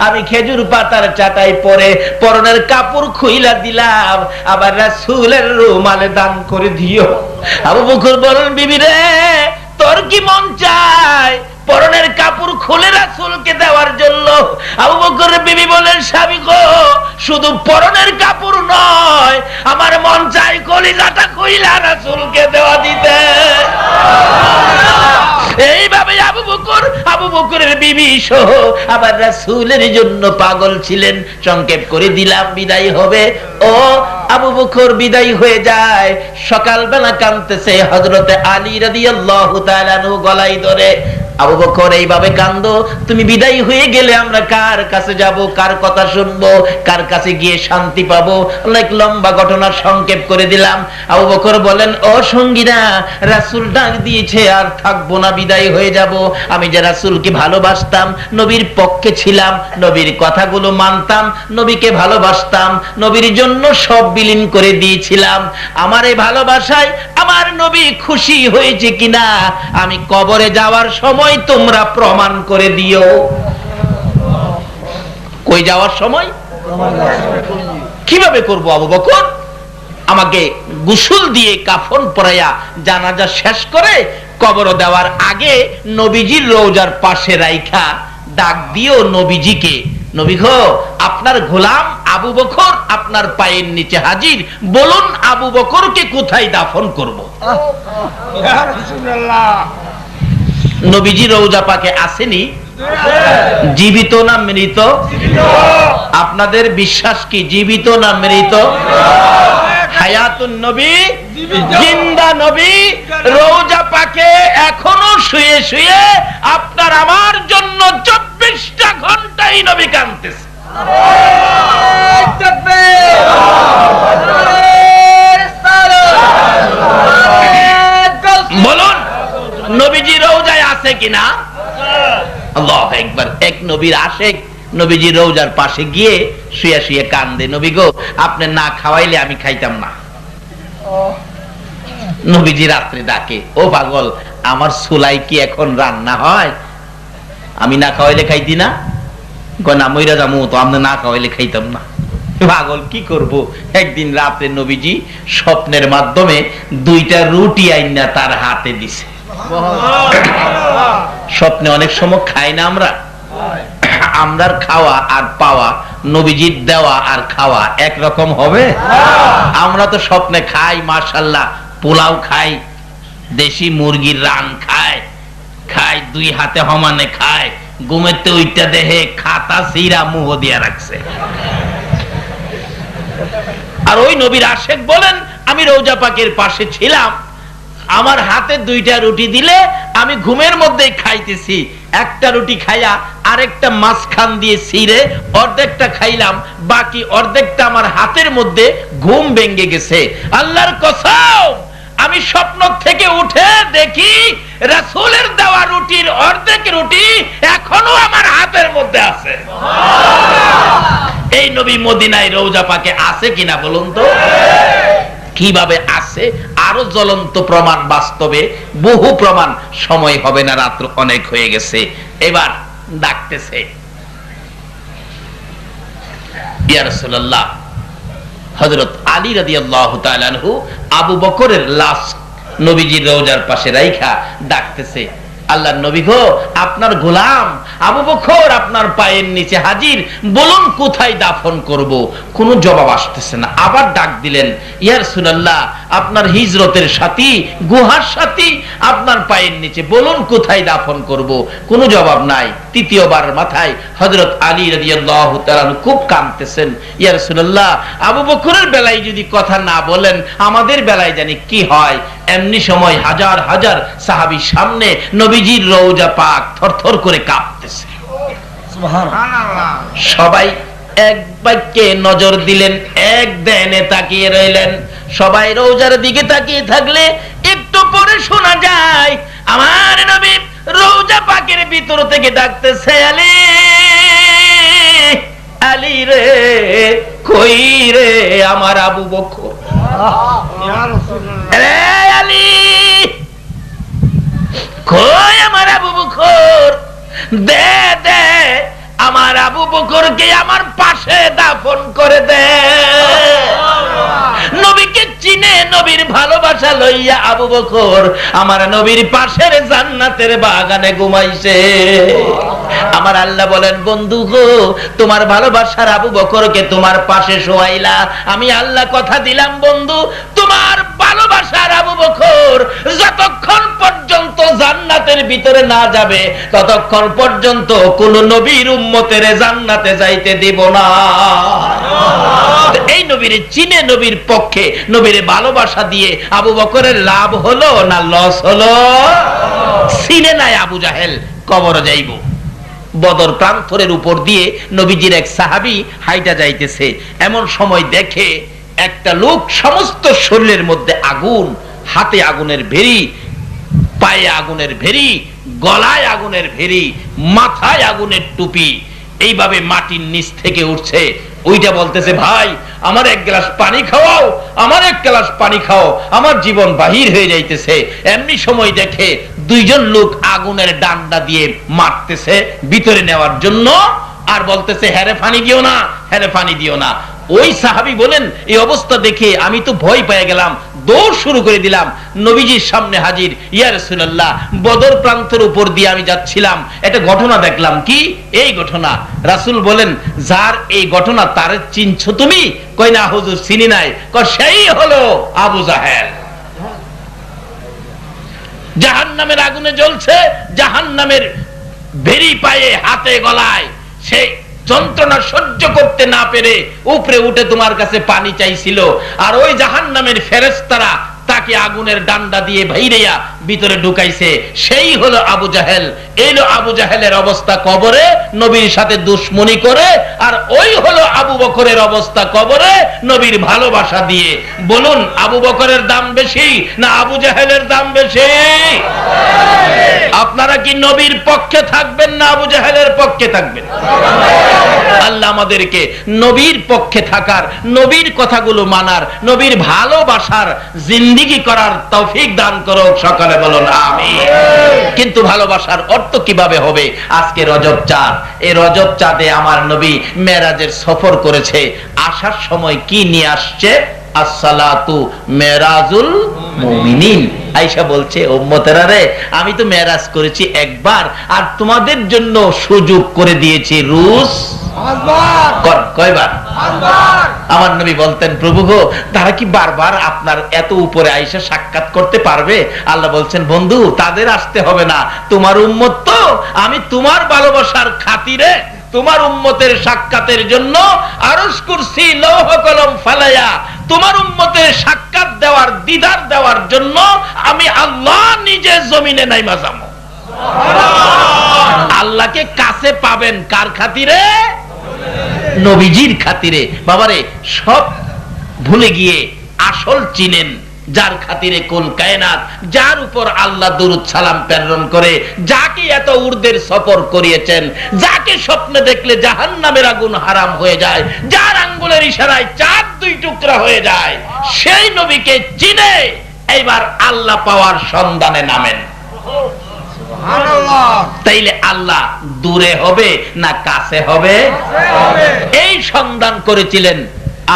আমি খেজুর পাতার চাটাই পরে পরনের কাপড় খুইলা দিলাম, আবার রাসূলের রুমালে দান করে দিও। আবু বকর বলেন, বিবি রে তোর কি মন চায় পরনের কাপড় খুলে রাসূলকে দেওয়ার জন্য? আবু বকরের বিবি বলেন, স্বামী গো শুধু পরনের কাপড় নয়, আমার মন চায় কলিজাটা খুইলা রাসূলকে দেওয়া দিতে। এইভাবে আবু বকরের বিবি সহ আবার রাসূলের জন্য পাগল ছিলেন। সংক্ষেপ করে দিলাম, বিদায় হবে। ও আবু বকর বিদায় হয়ে যায়, সকালবেলা কাঁদতেছে হযরতে আলী রাদিয়াল্লাহু তাআলা আনহু গলায় ধরে, আবু বকর এইভাবে কান্দো, তুমি বিদায় হয়ে গেলে আমরা কার কাছে যাব, কার কথা শুনবো, কার কাছে গিয়ে শান্তি পাবো? অনেক লম্বা ঘটনা সংক্ষেপ করে দিলাম। আবু বকর বলেন, ও সঙ্গীরা রাসূল ডাক দিয়েছে, আর থাকবো না, বিদায় হয়ে যাব। আমি যে রাসূলকে ভালোবাসতাম, নবীর পক্ষে ছিলাম, নবীর কথাগুলো মানতাম, নবীকে ভালোবাসতাম, নবীর জন্য সব বিলীন করে দিয়েছিলাম। আমার এই ভালোবাসায় আমার নবী খুশি হয়েছে কিনা আমি কবরে যাওয়ার সময় তোমরা প্রমাণ করে দিও। কই যাওয়ার সময় কিভাবে করব? আবু বকর আমাকে গোসল দিয়ে কাফন পরাইয়া জানাজা শেষ করে কবর দেওয়ার আগে নবীজির রওজার পাশে রাইখা ডাক দিও নবীজিকে, নবী গো আপনার গোলাম আবু বকর আপনার পায়ের নিচে হাজির, বলুন আবু বকরকে কোথায় দাফন করব? নবীজি রওজা পাকে আসেনি? জীবিত না মৃত? আপনাদের বিশ্বাস কি জীবিত না মৃত? হায়াতুন নবী, জিন্দা নবী রওজা পাকে এখনো শুয়ে শুয়ে আপনার আমার জন্য এই নবী কাঁদতেছে। বলুন নবীজি রওজায় আছে কিনা? আল্লাহু আকবার। এক নবীর আশিক নবীজি রওজার পাশে গিয়ে শুয়ে শুয়ে কান্দে, নবী গো আপনি না খাওয়াইলে আমি খাইতাম না। নবীজি রাত্রে ডাকে, ও পাগল, আমার চুলাই কি এখন রান্না হয়? আমি না খাওয়াইলে খাইতি না? না মইরা যাবো তো, আমি না খাওয়াইলে খাইতাম না। পাগল কি করব? একদিন রাতে নবীজি স্বপ্নের মাধ্যমে 2টা রুটি আইনা তার হাতে দিছে। স্বপ্নে অনেক সময় খাই না আমরা, আমরার খাওয়া আর পাওয়া, নবীজির দেওয়া আর খাওয়া একরকম হবে? আমরা তো স্বপ্নে খাই মাশাআল্লাহ, পোলাও খাই, দেশি মুরগির রান খাই, 2 হাতে সমানে খায়, ঘুমেতে ওইটা দেহে খাতা সিরা মুহ দিয়া রাখছে। আর ওই নবীর আশিক বলেন, আমি রওজা পাকের পাশে ছিলাম, আমার হাতে 2টা রুটি দিলে আমি ঘুমের মধ্যেই খাইতেছি, একটা রুটি খাইয়া আরেকটা মাঝখান দিয়ে ছিঁড়ে অর্ধেকটা খাইলাম, বাকি অর্ধেকটা আমার হাতের মধ্যে ঘুম ভেঙে গেছে। আল্লাহর কসম, আমি স্বপ্ন থেকে উঠে দেখি রাসূলের দেওয়া রুটির অর্ধেক রুটি এখনো আমার হাতের মধ্যে আছে। এই নবী মদিনায় রওজা পাকে আছে কিনা বলুন তো? কিভাবে আছে? আরো জ্বলন্ত প্রমাণ, বাস্তবে বহু প্রমাণ, সময় হবে না, রাত্র অনেক হয়ে গেছে। এবার ডাকতেছে, ইয়া রাসূলুল্লাহ, হযরত আলী রাদিয়াল্লাহু তাআলা আনহু আবু বকরের লাশ নবীজির রওজার পাশে রাইখা ডাকতেছে, আল্লাহর নবী গো, আপনার গোলাম আবু বকর আপনার পায়ের নিচে হাজির, বলুন কোথায় দাফন করব? কোনো জবাব আসতেছে না। আবার ডাক দিলেন, ইয়া রাসূলুল্লাহ, আপনার হিজরতের সাথী, গুহার সাথী আপনার পায়ের নিচে, বলুন কোথায় দাফন করব? কোনো জবাব নাই। তৃতীয়বার মাথায় হযরত আলী রাদিয়াল্লাহু তাআলা খুব কাঁদতেছেন, ইয়া রাসূলুল্লাহ, আবু বকরের বেলায় যদি কথা না বলেন, আমাদের বেলায় জানি কি হয়। এমনি সময় হাজার হাজার সাহাবীর সামনে নবীজির রওজা পাক থরথর করে কাঁপতেছে। সুবহানাল্লাহ। সবাই এক বাক্যে নজর দিলেন, এক ধ্যানে তাকিয়ে রইলেন। সবাই রওজার দিকে তাকিয়ে থাকলে একটু পরে শোনা যায় আমার নবী রওজা পাকের ভিতর থেকে ডাকতেছে, আলী, আলী রে, কই রে আমার আবু বকর? রে আলী, কই আমার আবু বকর? দে দে আমার আবু বকরকে আমার পাশে দাফন করে দে। নবীকে চিনে, নবীর ভালোবাসা লইয়া আবু বকর আমার নবীর পাশের জান্নাতের বাগানে ঘুমাইছে। আমার আল্লাহ বলেন, বন্ধু গো, তোমার ভালোবাসার আবু বকরকে তোমার পাশে শোয়াইলা, আমি আল্লাহ কথা দিলাম বন্ধু, তোমার ভালোবাসার আবু বকর যতক্ষণ পর্যন্ত জান্নাতের ভিতরে না যাবে, ততক্ষণ পর্যন্ত কোন নবীর উম্মতের জান্নাতে যাইতে দিব না। এই নবীর চিনে, নবীর পক্ষে, নবীর ভালোবাসা দিয়ে আবু বকরের লাভ হলো না লস হলো? চিনে নাই আবু জাহেল, কবর যাইব। বদর প্রান্তরের উপর দিয়ে নবীজির এক সাহাবী হাইটা যাইতেছে, এমন সময় দেখে একটা লোক সমস্ত শরীরের মধ্যে আগুন, হাতে আগুনের ভেরি, পায়ে আগুনের ভেরি, গলায় আগুনের ভেরি, মাথায় আগুনের টুপি, এইভাবে মাটির নিচ থেকে উঠছে। ওইটা বলতেছে, ভাই আমার এক গ্লাস পানি খাওয়াও, আমার এক গ্লাস পানি খাও, আমার জীবন বাহির হয়ে যাইতেছে। এমনি সময় দেখে 2জন লোক আগুনের ডান্ডা দিয়ে মারতেছে ভিতরে নেওয়ার জন্য, আর বলতেছে, হ্যারে পানি দিও না, হ্যারে পানি দিও না। ওই সাহাবী বলেন, এই অবস্থা দেখে আমি তো ভয় পেয়ে গেলাম, দৌড় শুরু করে দিলাম, নবীজির সামনে হাজির। ইয়া রাসূলুল্লাহ, বদর প্রান্তের উপর দিয়ে আমি যাচ্ছিলাম, একটা ঘটনা দেখলাম। কি এই ঘটনা? রাসূল বলেন, যার এই ঘটনা তার চিনছো তুমি? কই না হুজুর, চিনি নাই। কই সেই হলো আবু জাহেল। জাহান্নামের আগুনে জ্বলছে, জাহান্নামের ভেরি পায়ে, হাতে, গলায়, সেই যন্ত্রণা সহ্য করতে না পেরে উপরে উঠে তোমার কাছে পানি চাইছিল। আর ওই জাহান্নামের ফেরেশতারা তাকে আগুনের ডান্ডা দিয়ে ভাইরেয়া ভিতরে ঢুকাইছে, সেই হলো আবু জাহেল। এইলো আবু জাহেলের অবস্থা কবরে নবীর সাথে দুশমনি করে, আর ওই হলো আবু বকরের অবস্থা কবরে নবীর ভালোবাসা দিয়ে। বলুন, আবু বকরের দাম বেশি না আবু জাহেলের দাম বেশি? আপনারা কি নবীর পক্ষে থাকবেন না আবু জাহেলের পক্ষে থাকবেন? আল্লাহ আমাদেরকে নবীর পক্ষে থাকার, নবীর কথাগুলো মানার, নবীর ভালোবাসার জিন্দেগি করার তৌফিক দান করুক। সকলে বলুন আমিন। কিন্তু ভালোবাসার অর্থ কিভাবে হবে? আজকে রজব চাঁদ, এই রজব চাঁদে আমার নবী মেরাজের সফর করেছে। আসার সময় কি নিয়ে আসছে? আসসালাতু মেরাজুল মুমিনিন। আয়েশা বলছে, উম্মতেরা রে, আমি তো মেরাজ করেছি একবার, আর তোমাদের জন্য সুযোগ করে দিয়েছি রুস কয়বার? আমার নবী বলতেন, প্রভু গো, তারা কি বারবার আপনার এত উপরে আয়েশা সাক্ষাৎ করতে পারবে? আল্লাহ বলছেন, বন্ধু, তাদের আসতে হবে না, তোমার উম্মত তো আমি তোমার ভালোবাসার খাতিরে তোমার উম্মতের সাক্ষাতের জন্য আরশ কুরসি লৌহ কলম ফালাইয়া তোমার উম্মতের সাক্ষাৎ দেওয়ার, দিদার দেওয়ার জন্য আমি আল্লাহ নিজে জমিনে নাইমা যাবো। আল্লাহকে কাছে পাবেন কার খাতিরে? নবীজির খাতিরে। বাবারে, সব ভুলে গিয়ে আসল চিনেন যার খাতিরে কুল কায়নাত, যার উপর আল্লাহ দুরূদ সালাম প্রেরণ করে, যাকে এত উর্দের সফর করিয়েছেন, যাকে স্বপ্নে দেখলে জাহান্নামের আগুন হারাম হয়ে যায়, যার আঙ্গুলের ইশারায় চাঁদ দুই টুকরা হয়ে যায়, সেই নবীকে চিনে এইবার আল্লাহ পাওয়ার সন্ধানে নামেন। তাইলে আল্লাহ দূরে হবে না কাছে হবে? এই সন্ধান করেছিলেন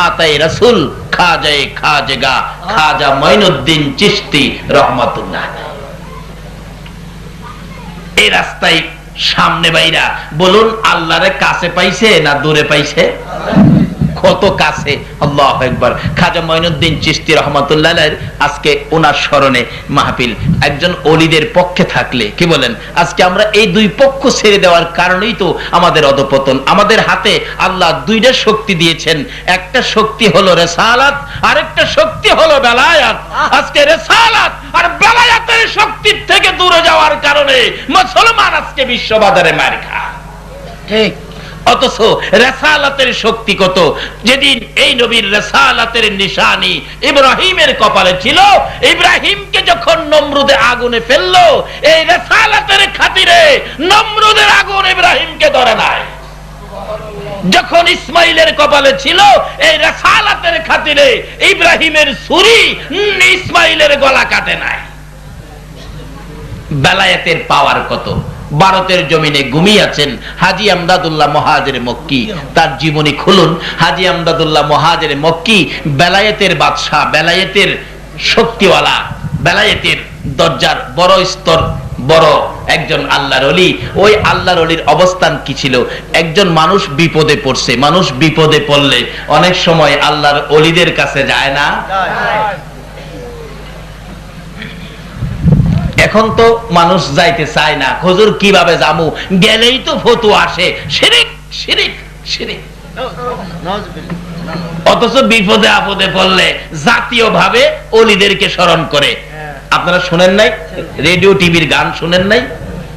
আতাই রাসূল খাজায়ে খাজেগা খাজা মঈনুদ্দিন চিশতি রহমাতুল্লাহ। এই রাস্তায় সামনে বাইরা বলুন, আল্লাহরে কাছে পাইছে না দূরে পাইছে? কত কাছে! আল্লাহু আকবার। খাজা মঈনুদ্দিন চিশতি রহমাতুল্লাহ আজকে ওনার স্মরণে মাহফিল। একজন ওলিদের পক্ষে থাকলে কি বলেন, আজকে আমরা এই দুই পক্ষ ছেড়ে দেওয়ার কারণেই তো আমাদের অধপতন। আমাদের হাতে আল্লাহ দুইটা শক্তি দিয়েছেন, একটা শক্তি হলো রিসালাত, আরেকটা শক্তি হলো বেলায়াত। আজকে রিসালাত আর বেলায়াতের শক্তির থেকে দূরে যাওয়ার কারণে মুসলমান আজকে বিশ্ববাজারে মার খায়। ঠিক। অথচ রিসালাতের শক্তি কত! যেদিন এই নবীর রিসালাতের নিশানি ইব্রাহিমের কপালে ছিল, ইব্রাহিমকে যখন নমরুদে আগুনে ফেললো, এই রিসালাতের খাতিরে নমরুদের আগুন ইব্রাহিমকে ধরে নাই। যখন ইসমাইলের কপালে ছিল, এই রিসালাতের খাতিরে ইব্রাহিমের ছুরি ইসমাইলের গলা কাটে নাই। বেলায়েতের পাওয়ার কত! ভারতের জমিনে ঘুমিয়ে আছেন হাজী আমদাদুল্লাহ মুহাজির মক্কি, তার জীবনী খুলুন। হাজী আমদাদুল্লাহ মুহাজির মক্কি বেলায়েতের বাদশা, বেলায়েতের শক্তিওয়ালা, বেলায়েতের দরজার বড় স্তর, বড় একজন আল্লাহর ওলি। ওই আল্লাহর ওলির অবস্থান কি ছিল? একজন মানুষ বিপদে পড়ছে, মানুষ বিপদে পড়লে অনেক সময় আল্লাহর ওলিদের কাছে যায় না? এখন তো মানুষ যাইতে চায় না, হুজুর কিভাবে যাবো, গেলেই তো ফতোয়া আসে, শিরিক শিরিক শিরিক। অথচ বিপদে আপদে পড়লে জাতীয় ভাবে ওলিদেরকে স্মরণ করে। আপনারা শুনেন নাই? রেডিও টিভির গান শুনেন নাই?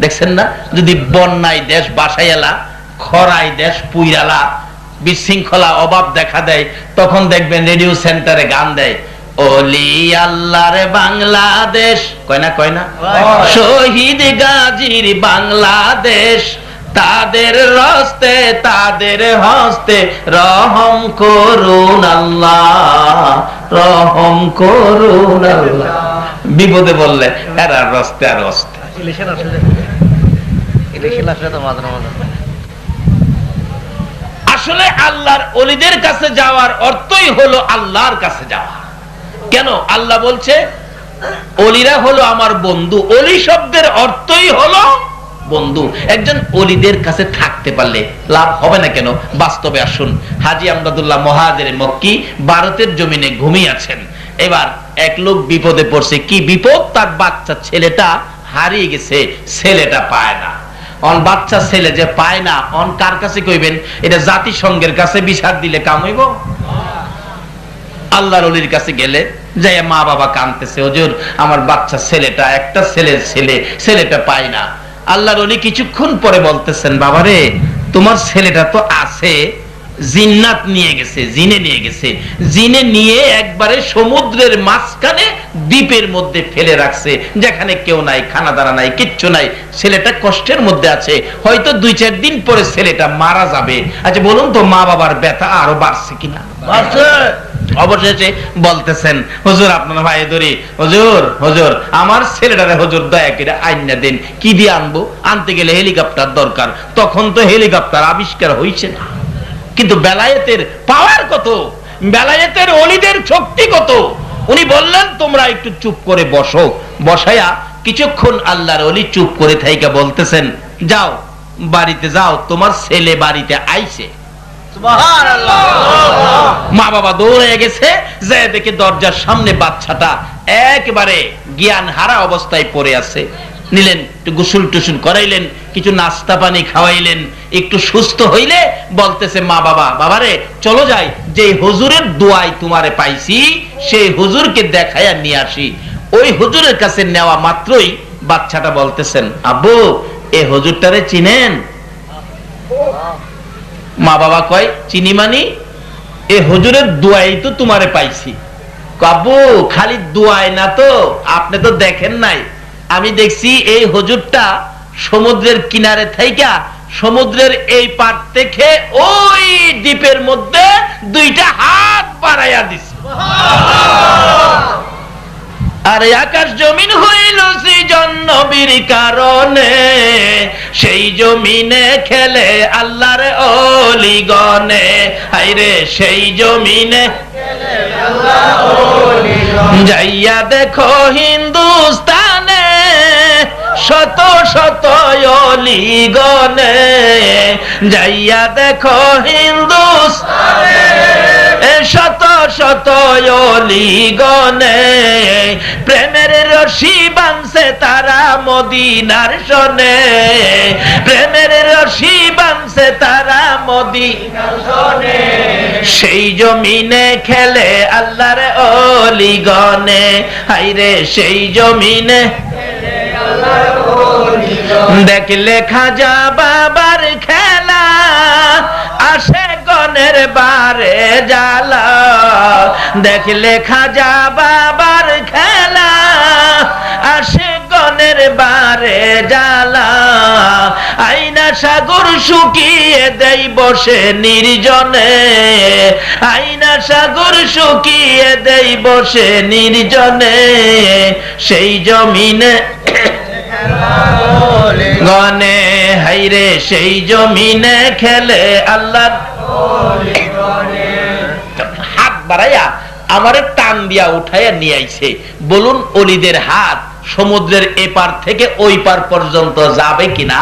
দেখছেন না? যদি বন্যায় দেশ বাসাইলা, খরায় দেশ পুইরালা, বিশৃঙ্খলা অভাব দেখা দেয়, তখন দেখবেন রেডিও সেন্টারে গান দেয়, ওলি আল্লাহর বাংলাদেশ, কয় না কয় না, শহীদ গাজীর বাংলাদেশ, তাদের রস্তে তাদের হস্তে রহম করুন আল্লাহ, রহম করুন আল্লাহ। বিপদে বললে এরা রস্তে আর রস্তে। আসলে আল্লাহর ওলিদের কাছে যাওয়ার অর্থই হলো আল্লাহর কাছে যাওয়া। কেন? আল্লাহ বলছে ওলিরা হলো আমার বন্ধু। ওলি শব্দের অর্থই হলো বন্ধু। একজন ওলিদের কাছে থাকতে পারলে লাভ হবে না কেন? বাস্তবে আসুন। হাজী আমদাদুল্লাহ মুহাজির মক্কি ভারতের জমিনে ঘুমিয়ে আছেন। এবার এক লোক বিপদে পড়ছে। কি বিপদ? তার বাচ্চা ছেলেটা হারিয়ে গেছে, ছেলেটা পায় না। অন বাচ্চা ছেলে যে পায় না, অন কার কাছে কইবেন? এটা জাতিসংঘের কাছে বিচার দিলে কাম হইব? আল্লাহর ওলির কাছে গেলে যাই মা বাবা কাঁদতেছে, হুজুর আমার বাচ্চা ছেলেটা, একটা ছেলেটা পাই না। আল্লাহর ওলি কিছুক্ষণ পরে বলতেছেন, বাবারে তোমার ছেলেটা তো আছে, জিন্নাত নিয়ে গেছে, জিনে নিয়ে গেছে, জিনে নিয়ে একবারে সমুদ্রের মাঝখানে দ্বীপের মধ্যে ফেলে রাখছে, যেখানে কেউ নাই, খানা দানা নাই, কিচ্ছু নাই। ছেলেটা কষ্টের মধ্যে আছে, হয়তো 2-4 দিন পরে ছেলেটা মারা যাবে। আচ্ছা বলুন তো মা বাবার ব্যথা আরো বাড়ছে কিনা? বাড়ছে। অবশেষে বলতেছেন, হুজুর আপনার ভাই ধরি, হুজুর আমার ছেলেটারে হুজুর দয়া করে আইনা দেন। কি দিয়ে আনবো? আনতে গেলে হেলিকপ্টার দরকার। তখন তো হেলিকপ্টার আবিষ্কার হয়েছে না, কিন্তু বেলায়েতের পাওয়ার কত, বেলায়েতের ওলিদের শক্তি কত। উনি বললেন তোমরা একটু চুপ করে বসো। বসায়া কিছুক্ষণ আল্লাহর ওলি চুপ করে থাইকা বলতেছেন, যাও বাড়িতে যাও, তোমার ছেলে বাড়িতে আইছে। মা বাবা দৌড়ে গেছে, যে দেখে দরজার সামনে বাচ্চাটা একেবারে জ্ঞান হারা অবস্থায় পড়ে আছে। নিলেন, একটু গোসল টুসুল করাইলেন, কিছু নাস্তা পানি খাওয়াইলেন, একটু সুস্থ হইলে বলতেছে মা বাবা, বাবারে চলো যাই, যে হুজুরের দোয়ায় তোমারে পাইছি সেই হুজুরকে দেখাইয়া নিয়ে আসি। ওই হুজুরের কাছে নেওয়া মাত্রই বাচ্চাটা বলতেছেন, আব্বু এ হুজুরটারে চিনেন? মা বাবা কয়, চিনি মানি? এ হুজুরের দোয়াই তো তোমারে পাইছি। আব্বু খালি দোয়াই না তো, আপনি তো দেখেন নাই, আমি দেখছি এই হুজুরটা সমুদ্রের কিনারে থাইকা সমুদ্রের এই পার থেকে ওই দ্বীপের মধ্যে 2টা হাত বাড়াইয়া দিছে। আর আকাশ জমিন হইল সৃজন নবীর কারণে, সেই জমিনে খেলে আল্লাহর ওলিগণে। হায়রে সেই জমিনে যাইয়া দেখো হিন্দুস্তানে, শত শত ওলিগণে। যাইয়া দেখো হিন্দুস্তানে, শত শত ওলিগণে। প্রেমের রশি বাঁধছে তারা মদিনার শনে, প্রেমের রশি বাঁধছে তারা মদিনার শনে। সেই জমিনে খেলে আল্লাহর ওলিগণে। হায়রে সেই জমিনে দেখলে খাজা বাবার খেলা, আসে গনের বারে জ্বালা। দেখলে খাজা বাবার খেলা, আসে গনের বারে জ্বালা। আইনা সাগর শুকিয়ে দেই বসে নির্জনে, আইনা সাগর শুকিয়ে দেই বসে নির্জনে। সেই জমিনে গনে, হাইরে সেই জমিনে খেলে আল্লাহ। হাত বাড়াইয়া আমারে টান দিয়া উঠাইয়া নিয়ে আইছে। বলুন ওলিদের হাত সমুদ্রের এপার থেকে ওই পার পর্যন্ত যাবে কিনা?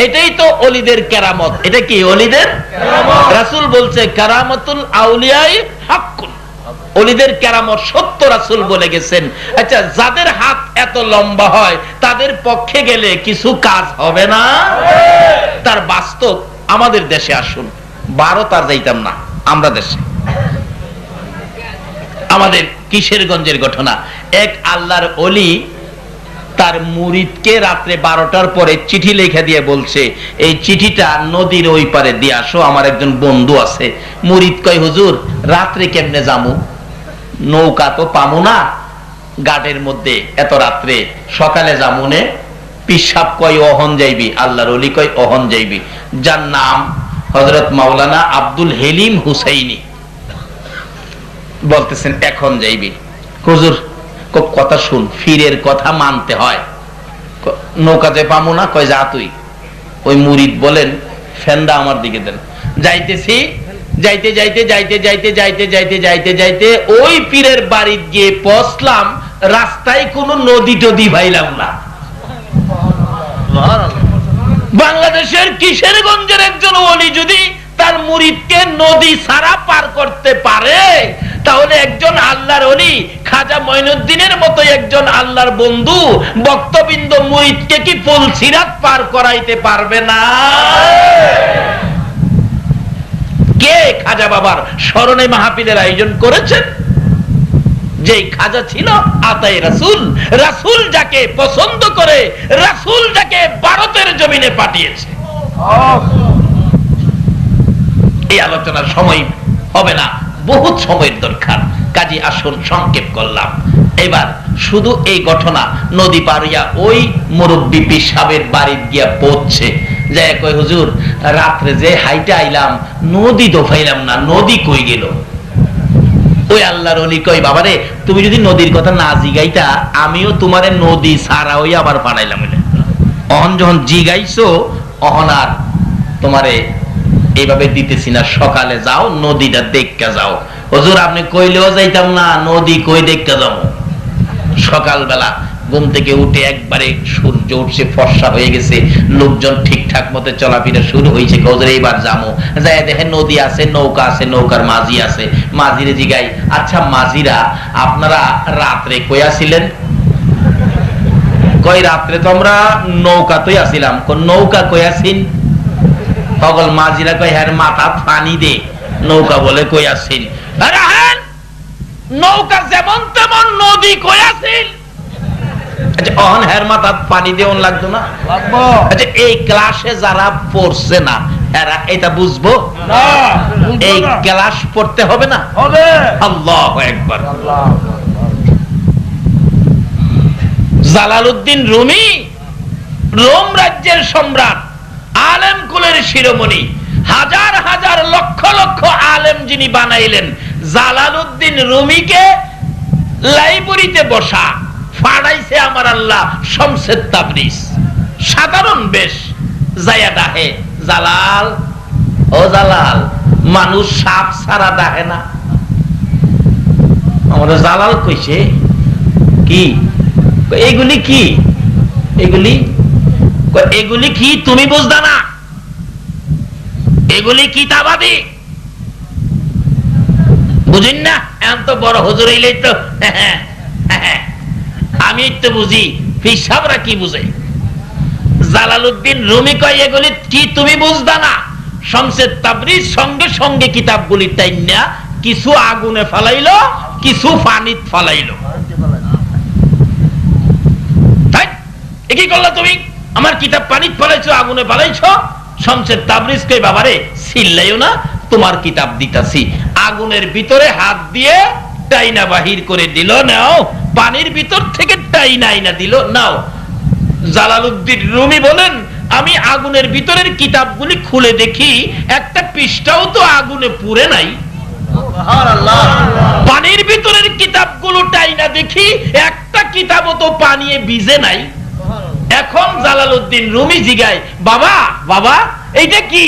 এটাই তো ওলিদের কেরামত। এটা কি ওলিদের কেরামত? রাসূল বলছে কারামাতুল আউলিয়ায়ে হাক্কুন, ওলিদের কেরামত সত্য, রাসূল বলে গেছেন। আচ্ছা যাদের হাত এত লম্বা হয় তাদের পক্ষে গেলে কিছু কাজ হবে না? তার বাস্তব আমাদের দেশে আসুন, ভারত আর যাইতাম না, আমরা দেশে আমাদের কিশোরগঞ্জের ঘটনা। এক আল্লাহর ওলি তার মুরিদকে রাত্রে 12টার পরে চিঠি লিখে দিয়ে বলছে, এই চিঠিটা নদীর ওই পারে দিয়ে আসো, আমার একজন বন্ধু আছে। মুরিদ কয়, হুজুর রাত্রে কেমনে যামু, নৌকা তো পামু না ঘাটের মধ্যে এত রাত্রে, সকালে যামুনে। পিসাব কয় অহন যাইবি, আল্লাহর ওলি কয় অহন যাইবি। যার নাম হযরত মাওলানা আব্দুল হেলিম হুসাইনি বলতেছেন এখন যাইবি। হুজুর কথা শুন, ফিরের কথা মানতে হয়। নৌকাতে পামু না, কয় যা তুই। ওই মুরিদ বলেন ফেন্দা আমার দিকে দেন। যাইতেছি, যাইতে যাইতে যাইতে যাইতে যাইতে যাইতে যাইতে যাইতে ওই পীরের বাড়ি গিয়ে পৌঁছলাম, রাস্তায় কোন নদী টদী ভাইলাম না। বাংলাদেশের কিশোরগঞ্জের একজন ওলি যদি তার মুরিদকে নদী ছাড়া পার করতে পারে, তাহলে একজন আল্লাহর ওলি খাজা মঈনুদ্দিনের মতো একজন আল্লাহর বন্ধু বক্তবৃন্দ মুরিদকে কি পুলসিরাত পার করাইতে পারবে না? কে খাজা বাবার স্মরণে মাহফিলের আয়োজন করেছেন? যে খাজা ছিল আতায়ে রাসূল, রাসূল যাকে পছন্দ করে, রাসূল যাকে ভারতের জমিনে পাঠিয়েছে। এই আলোচনার সময় হবে না, বহুত সময়ের দরকার, কাজী আসুন সংক্ষেপ করলাম। এবার শুধু এই ঘটনা নদী পারিয়া ওই মুরব্বী পীর সাহেবের বাড়ি গিয়া পৌঁছে যায়, কই হুজুর রাত্রে যে হাইটে আইলাম নদী তো পাইলাম না, নদী কই গেল? ওই আল্লাহর ওলি কই, বাবারে তুমি যদি নদীর কথা না জিগাইতা আমিও তোমারে নদী ছাড়া হই আবার পাঠাইলাম। অহন যখন জিগাইছো অহন আর তোমারে এইভাবে দিতেছি না, সকালে যাও নদীটা দেখতে যাও। হুজুর আপনি কইলেও যাইতাম না, নদী কই দেখতে যাবো? সকালবেলা ঘুম থেকে উঠে একবারে সূর্য উঠছে, ফর্সা হয়ে গেছে, লোকজন ঠিকঠাক মতো চলাফেরা শুরু হয়েছে। হুজুর এইবার যাবো, যাই দেখেন নদী আছে, নৌকা আছে, নৌকার মাঝি আছে। মাঝিরে জিগাই, আচ্ছা মাঝিরা আপনারা রাত্রে কই আসিলেন? কই রাত্রে তো আমরা নৌকাতেই আসিলাম। কোন নৌকা কই আসিন? সকল মাঝিরা কই হ্যাঁ মাথা পানি দে, নৌকা বলে কই আসিন? আরে হ্যাঁ নৌকা যেমন তেমন, নদী কই আসিন? আচ্ছা অহন হ্যার মাথা পানি দেওয়ান লাগতো না? আচ্ছা এই ক্লাসে যারা পড়ছে না এরা এটা বুঝবো না? এই ক্লাস পড়তে হবে না? আল্লাহু আকবার। জালালউদ্দিন রুমি রোম রাজ্যের সম্রাট, আলেম কুলের শিরোমণি, হাজার হাজার লক্ষ লক্ষ আলেম যিনি বানাইলেন, জালালউদ্দিন রুমিকে লাইব্রেরিতে বসা ফাড়াইছে আমার আল্লাহ শমসে তাবরিজ। সাধারণ বেশ যায়া ডাহে, জালাল ও জালাল, মানুষ সাপ ছাড়া ডাহে না। আমাদের জালাল কইছে কি এগুলি কি? এগুলি এগুলি কি তুমি বুঝদা না? এগুলি কিতাবাদি বুঝিন না? এখন তো বড় হুজুর হইলেই তো আমি তো বুঝি, ফিসাবরা কি বুঝে? জালালউদ্দিন রুমি কয় এগুলি কি তুমি বুঝদা না? শমসে তাবরিজ সঙ্গে সঙ্গে কিতাবগুলি টাইনা কিছু আগুনে ফালাইলো, কিছু পানিত ফালাইলো। তাই কি করলা তুমি? আমার কিতাব পানিত ফালাইছো, আগুনে ফালাইছো। শমসে তাবরিজ কই বাবারে চিল্লাইও না, তোমার কিতাব দিতাছি। আগুনের ভিতরে হাত দিয়ে টাইনা বাহির করে দিল, নাও। পানির ভিতর থেকে টাইনা আইনা দিল, নাও। জালালউদ্দিন রুমি বলেন আমি আগুনের ভিতরের কিতাবগুলি খুলে দেখি একটা পৃষ্ঠাও তো আগুনে পুড়ে নাই। পানির ভিতরের কিতাবগুলো টাইনা দেখি একটা কিতাবও তো পানিয়ে ভিজে নাই। এখন জালালউদ্দিন রুমি জিগায়, বাবা বাবা এইটা কি?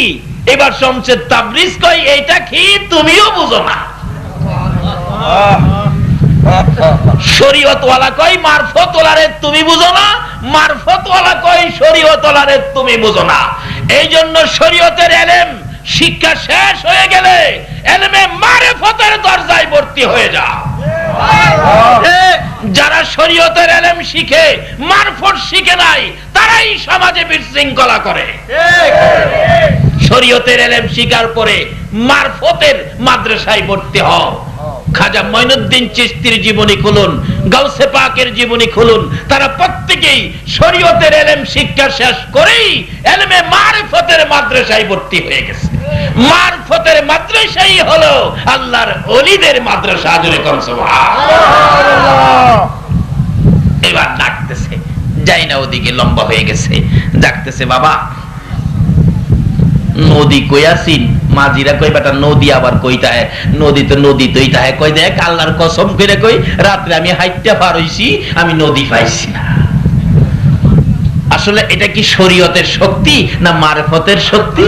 এবার শমসে তাবরিজ কই এইটা কি তুমিও বুঝো না? শরীয়তওয়ালা কই মারফতওয়ালারে তুমি বুঝো না, মারফতওয়ালা কই শরীয়তওয়ালারে তুমি বুঝো না। এই জন্য শরীয়তের ইলম শিক্ষা শেষ হয়ে গেলে ইলমে মারিফতের দরজায় ভর্তি হয়ে যাও। যারা শরীয়তের ইলম শিখে মারফত শিখে নাই তারাই সমাজে বিশৃঙ্খলা করে। শরীয়তের ইলম শিখার পরে মারফতের মাদ্রাসায় ভর্তি হও। খাজা মঈনুদ্দিন চিশতির জীবনী খুলুন, গাউসে পাকের জীবনী খুলুন, তারা প্রত্যেকেই শরীয়তের ইলম শিক্ষা শেষ করেই ইলমে মারিফতের মাদ্রাসায় ভর্তি হয়ে গেছে। মারফতের মাদ্রাসাই হলো আল্লাহর ওলিদের মাদ্রাসা। জোরে কোন সুবহানাল্লাহ। এবার ডাকতেছে, যাই না ওদিকে লম্বা হয়ে গেছে, ডাকতেছে বাবা নদী কই আসিন? মাঝিরা কই বেটা নদী আবার কইতা হয়? নদী তো নদী তৈতা হয়। কই দেখ আল্লাহর কসম করে কই রাত্রে আমি হাইটটা পার হইছি, আমি নদী পাইছি না। আসলে এটা কি শরীয়তের শক্তি না মারফতের শক্তি?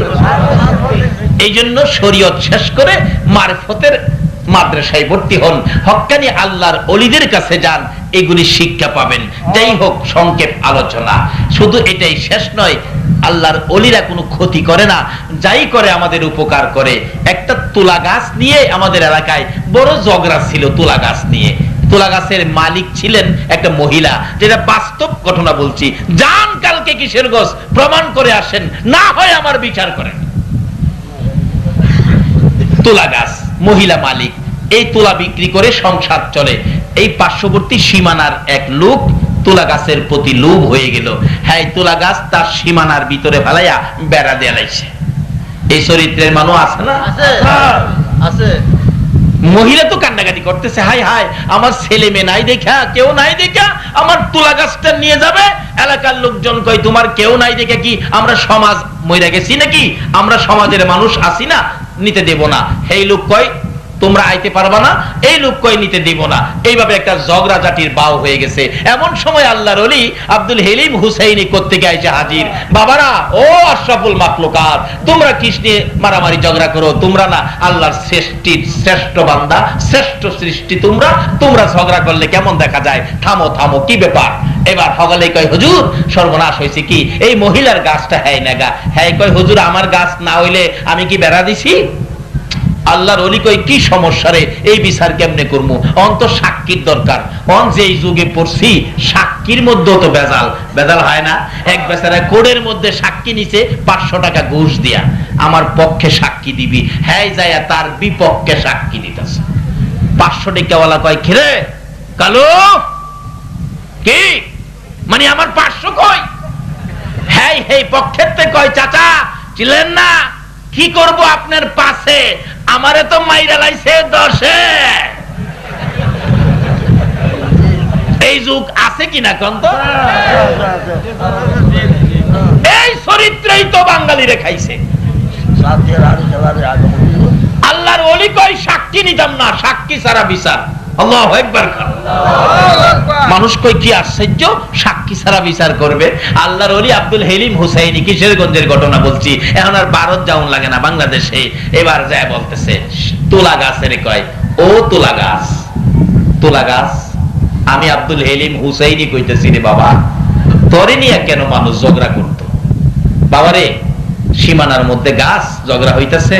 এই জন্য শরীয়ত শেষ করে মারফতের মাদ্রাসায় ভর্তি হন, হক্কানি আল্লাহর ওলিদের কাছে যান, এগুলি শিক্ষা পাবেন। যাই হোক সংক্ষেপ আলোচনা, শুধু এটাই শেষ নয়, আল্লাহর ওলিরা কোনো ক্ষতি করে না, যাই করে আমাদের উপকার করে। একটা তুলা গাছ নিয়ে আমাদের এলাকায় বড় ঝগড়া ছিল। তুলা গাছ নিয়ে, তুলা গাছের মালিক ছিলেন একটা মহিলা, যেটা বাস্তব ঘটনা বলছি। যান কালকে কিশোরগঞ্জ প্রমাণ করে আসেন, না হয় আমার বিচার করেন। তুলা গাছ, মহিলা মালিক, এই তুলা বিক্রি করে সংসার চলে। এই পার্শ্ববর্তী সীমানার এক লোক তুলা গাছের প্রতি লোভ হয়ে গেল, হ্যাঁ তুলা গাছ তার সীমানার ভিতরে ফেলাইয়া বেড়া দিয়ে লাইছে। এই চরিত্রের মানুষ আছে না? আছে। মহিলা তো কান্নাকাটি করতেছে, হাই হাই আমার ছেলে মেয়ে নাই দেখা, কেউ নাই দেখা আমার তুলা গাছটা নিয়ে যাবে। এলাকার লোকজন কয় তোমার কেউ নাই দেখে কি আমরা সমাজ মইরা গেছি নাকি, আমরা সমাজের মানুষ আছি না, নিতে দেব না। এই লোক কয় তোমরা আইতে পারবা না, এই লোক কয় নিতে দিব না। এইভাবে একটা ঝগড়াঝাটির বাও হয়ে গেছে। এমন সময় আল্লাহর ওলি আব্দুল হেলিম হুসাইনি কোত্থেকে আইসা হাজির। বাবারা, ও আশরাফুল মাখলুকাত, তোমরা কিস নিয়ে মারামারি ঝগড়া করো? তোমরা না আল্লাহর সৃষ্টির শ্রেষ্ঠ বান্দা, শ্রেষ্ঠ সৃষ্টি, তোমরা ঝগড়া করলে কেমন দেখা যায়? থামো থামো, কি ব্যাপার? এবার হগলে কয় হুজুর সর্বনাশ হয়েছে কি, এই মহিলার গাছটা হ্যাঁ না গা। হ্যাঁ কয় হুজুর আমার গাছ না হইলে আমি কি বেড়া দিছি? আল্লাহর ওলি কই কি সমস্যা রে, এই বিচার কেমনে করবো? অন্ত সাক্ষীর দরকার। অন যে যুগে পড়ছি সাক্ষীর মধ্যেও তো বেজাল হয় না। এক বেচারা কোর্টের মধ্যে সাক্ষী নিছে 500 টাকা ঘুষ দিয়া, আমার পক্ষে সাক্ষী দিবি, হ্যাঁ যাইয়া তার বিপক্ষে সাক্ষী দিতেছে। 500 টাকাওয়ালা কয় খিরে কালো কি মানে আমার 500 কই? হ্যাঁ এই পক্ষের তে কয় চাচা ছিলেন না, কি করব আপনার পাশে, আমারে তো মাইরা লাইছে 10-এ। এই যুগ আছে কিনা কোন তো? এই চরিত্রই তো বাঙালিরে খাইছে। আল্লাহর ওলি কয় সাক্ষী নিতাম না, সাক্ষী ছাড়া বিচার। আল্লাহু আকবার। মানুষ কই কি আশ্চর্য, সাক্ষী ছাড়া বিচার করবে? আল্লাহর ওলি আব্দুল হেলিম হুসাইনি কিশোরগঞ্জের ঘটনা বলছি, এখন আর ভারত যাওন লাগে না, বাংলাদেশে। এবার যায় বলতেছে তুলা গাছের কয়, ও তুলা গাছ, আমি আব্দুল হেলিম হুসাইনি কইতেছি রে বাবা, তোরে নিয়ে কেন মানুষ ঝগড়া করতো? বাবারে, সীমানার মধ্যে গাছ ঝগড়া হইতেছে,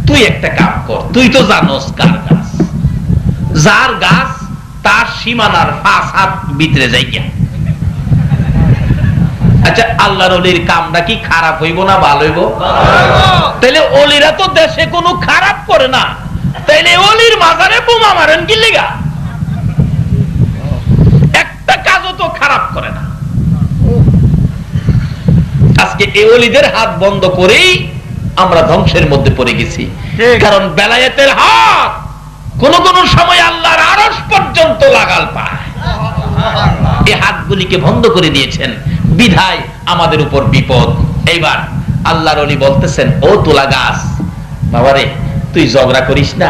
তুই একটা কাম কর, তুই তো জানোস কার গাছ, যার গাছ তার সীমানার 5 হাত ভিতরে যাই গিয়া। আচ্ছা আল্লাহর ওলির কামটা কি খারাপ হইব না ভালো হইব? তাইলে ওলিরা তো দেশে কোনো খারাপ করে না, তাইলে ওলির মাজারে বোমা মারেন কি লিগা? একটা কাজও তো খারাপ করে না। আজকে এই ওলিদের হাত বন্ধ করেই আমরা ধ্বংসের মধ্যে পড়ে গেছি। কারণ বেলায়েতের হাত কোন কোন সময় আল্লাহর আরশ পর্যন্ত লাগাল পায়। এই হাতগুলিকে বন্ধ করে দিয়েছেন, বিধায় আমাদের উপর বিপদ। এইবার আল্লাহর ওলি বলতেছেন, ও তুলা গাছ, বাবারে তুই ঝগড়া করিস না,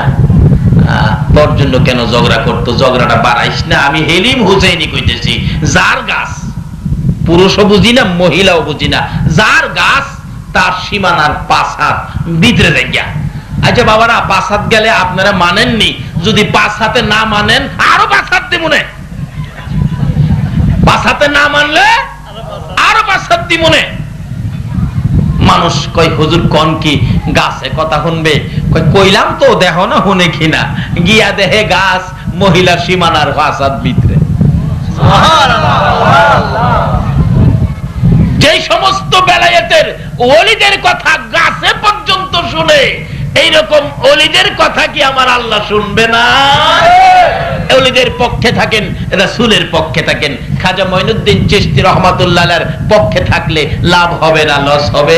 তোর জন্য কেন ঝগড়া করতো, ঝগড়াটা বাড়াইস না। আমি হেলিম হুসাইনি কইতেছি, যার গাছ, পুরুষও বুঝি না মহিলাও বুঝি না, যার গাছ তার সীমানার 5 হাত ভিতরে যাইয়া। আচ্ছা বাবারা, 5 হাত গেলে আপনারা মানেননি, যদি 5 হাতে না মানেন আরো 5 হাত দিমুনে, 5 হাতে না মানলে আরো 5 হাত দিমুনে। মানুষ কয় হুজুর কোন কি গাছে কথা শুনবে? কইলাম তো, দেখো না শুনে কিনা, গিয়া দেহে গাছ মহিলার সীমানার 5 হাত ভিতরে। যে সমস্ত বেলায়েতের ওলিদের কথা গাছে পর্যন্ত শুনে, এইরকম ওলিদের কথা কি আমার আল্লাহ শুনবে না? ওলিদের পক্ষে থাকেন, রাসূলের পক্ষে থাকেন। খাজা মঈনুদ্দিন চিশতি রাহমাতুল্লাহ আলাইহির পক্ষে থাকলে লাভ হবে না লস হবে?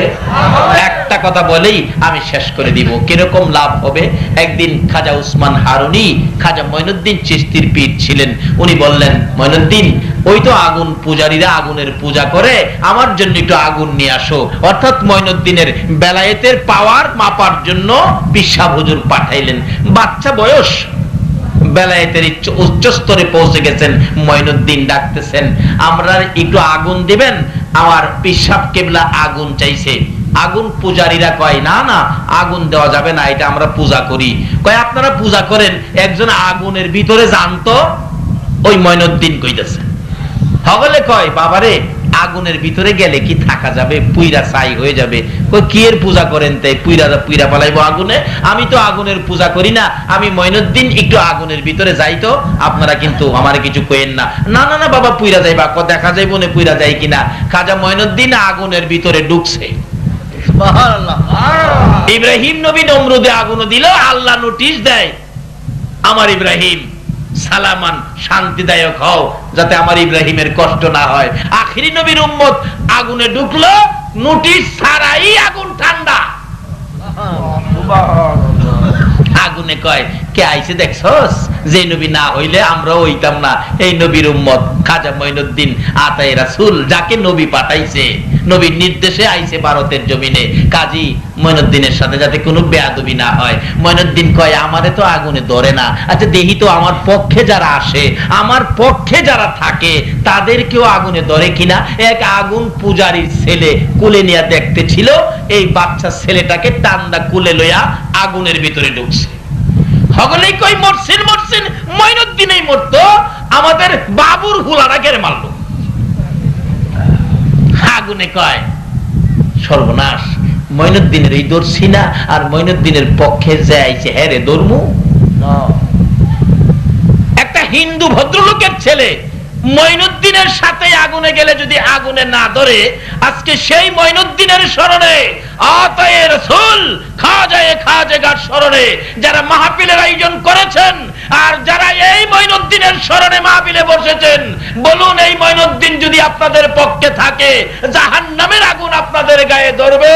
একটা কথা বলেই আমি শেষ করে দিব, কিরকম লাভ হবে। একদিন খাজা উসমান হারুনি খাজা মঈনুদ্দিন চিশতির পীর ছিলেন, উনি বললেন, মঈনুদ্দিন ওই তো আগুন পূজারীরা আগুনের পূজা করে, আমার জন্য একটু আগুন নিয়ে আসো। অর্থাৎ মঈনুদ্দিনের বেলায়েতের পাওয়ার মাপার জন্য পিসা হুজুর পাঠাইলেন। বাচ্চা বয়স, বেলায়েতের উচ্চ স্তরে পৌঁছে গেছেন। মঈনুদ্দিন ডাকতেছেন, আমরা একটু আগুন দিবেন। আমার পিসাব কেবলা আগুন চাইছে। আগুন পূজারীরা কয়, না না আগুন দেওয়া যাবে না, এটা আমরা পূজা করি। কয় আপনারা পূজা করেন, একজন আগুনের ভিতরে জানতো। ওই মঈনুদ্দিন কইতেছে, হগলে কয়, বাবারে আগুনের ভিতরে গেলে কি থাকা যাবে? পুইরা ছাই হয়ে যাবে। কই কি এর পূজা করেন? তাই পুইরা পালাইবো আগুনে? আমি তো আগুনের পূজা করি না। আমি মঈনুদ্দিন একটু আগুনের ভিতরে যাই তো, আপনারা কিন্তু আমারে কিছু কইেন না। না না না বাবা, পুইরা যাইবা, দেখা যাইব না পুইরা যায় কিনা। খাজা মঈনুদ্দিন আগুনের ভিতরে ঢুকছে। সুবহানাল্লাহ। ইব্রাহিম নবী নমরুদে আগুন দিল, আল্লাহ নোটিশ দেয়, আমার ইব্রাহিম সালামান, শান্তিদায়ক হও, যাতে আমার ইব্রাহিমের কষ্ট না হয়। আখিরি নবীর উম্মত আগুনে ঢুকলো, নোটিশ ছাড়াই আগুন ঠান্ডা। আগুনে কয়, কে আইছে দেখছস? যে নবী না হইলে আমরা হইতাম না, এই নবীর উম্মত খাজা মঈনুদ্দিন আতায়ে রাসূল, যাকে নবী পাঠাইছে, নবীর নির্দেশে আইছে ভারতের জমিনে। কাজী মঈনুদ্দিনের সাথে যাতে কোনো বেয়াদবি না হয়। মঈনুদ্দিন কয়, আমারে তো আগুনে ধরে না, আচ্ছা দেখি তো আমার পক্ষে যারা আসে, আমার পক্ষে যারা থাকে, তাদেরকেও আগুনে ধরে কিনা। এক আগুন পূজারীর ছেলে কুলে নিয়ে দেখতে ছিল, এই বাচ্চা ছেলেটাকে টান্দা কুলে লইয়া আগুনের ভিতরে ঢুকছে। হগলেই কই মরছেন মরছেন, মঈনুদ্দিনই মরতো, আমাদের বাবুর হুলারা কেড়ে মারলো। আগুনে কয়, সর্বনাশ, মঈনুদ্দিনের এই দর্শি না, আর মঈনুদ্দিনের পক্ষে যে আইছে হ্যাঁ রে ধর্ম। একটা হিন্দু ভদ্রলোকের ছেলে মঈনুদ্দিনের সাথে আগুনে গেলে যদি আগুনে না ধরে, আজকে সেই মঈনুদ্দিনের স্মরণে আতায়ে রাসূল খাজায়ে খাজেগার স্মরণে যারা মাহফিলের আয়োজন করেছেন, আর যারা এই মঈনুদ্দিনের স্মরণে মাহফিলে বসেছেন, বলুন এই মঈনুদ্দিন যদি আপনাদের পক্ষে থাকে, জাহান্নামের আগুন আপনাদের গায়ে ধরবে।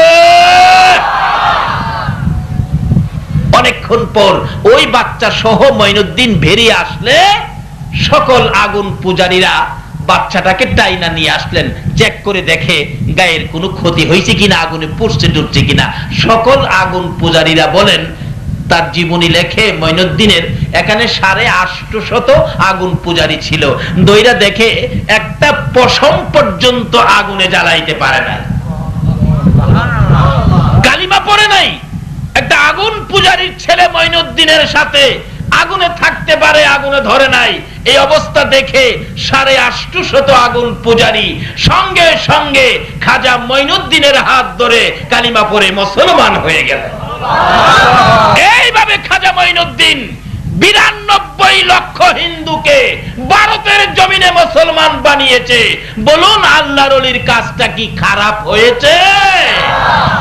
অনেকক্ষণ পর ওই বাচ্চা সহ মঈনুদ্দিন বেরিয়ে আসলে সকল আগুন পূজারীরা বাচ্চাটাকে টাইনা নিয়ে আসলেন। চেক করে দেখে গায়ের কোনো ক্ষতি হয়েছে কিনা, আগুনে পুড়ছে টুটছে কিনা। সকল আগুন পূজারীরা বলেন, তার জীবনী লেখে, মঈনুদ্দিনের এখানে 850 আগুন পূজারী ছিল। দইরা দেখে একটা পশম পর্যন্ত আগুনে জ্বালাইতে পারে না, কালিমা পড়ে নাই। একটা আগুন পূজারীর ছেলে মঈনুদ্দিনের সাথে আগুনে থাকতে পারে, আগুনে ধরে নাই। এই অবস্থা দেখে 850 আগুন পূজারী সঙ্গে সঙ্গে খাজা মঈনুদ্দিনের হাত ধরে কালিমা পড়ে মুসলমান হয়ে গেল। এইভাবে খাজা মঈনুদ্দিন 92 লক্ষ হিন্দুকে ভারতের জমিনে মুসলমান বানিয়েছে। বলুন আল্লাহর ওলির কাজটা কি খারাপ হয়েছে?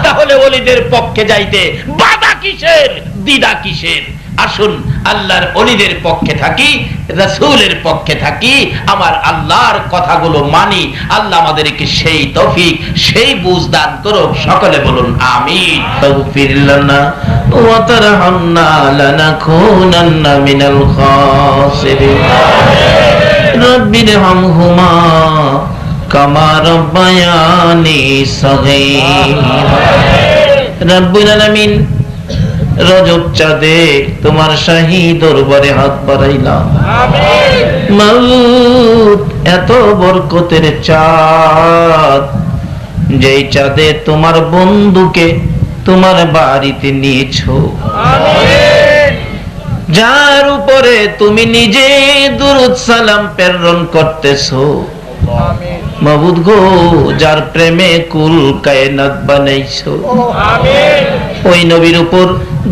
তাহলে ওলিদের পক্ষে যাইতে বাধা কিসের, দ্বিধা কিসের? আসুন আল্লাহর ওলিদের পক্ষে থাকি, রাসূলের পক্ষে থাকি, আমার আল্লাহর কথাগুলো মানি। আল্লাহ আমাদেরকে সেই তৌফিক, সেই বুঝ দান করুক। সকলে বলুন আমিন। তাগফির লানা ওয়া তারহামনা লানাকুনান্না মিনাল খাসিরিন। রব্বিরহামহুমা কামা রাব্বায়ানি সগীরা। রব্বুল আলামিন, রজব চাঁদে তোমার শাহী দরবারে হাত বাড়াইলাম। মাওলাদ, এত বরকতের চাঁদ, যেই চাঁদে তোমার বন্ধুকে তোমার বাড়িতে নিয়েছো, যার উপরে তুমি নিজে দুরূদ সালাম প্রেরণ করতেছো। মাবুদ গো, যার প্রেমে কুল কায়নাত বানাইছো, ওই নবীর উপর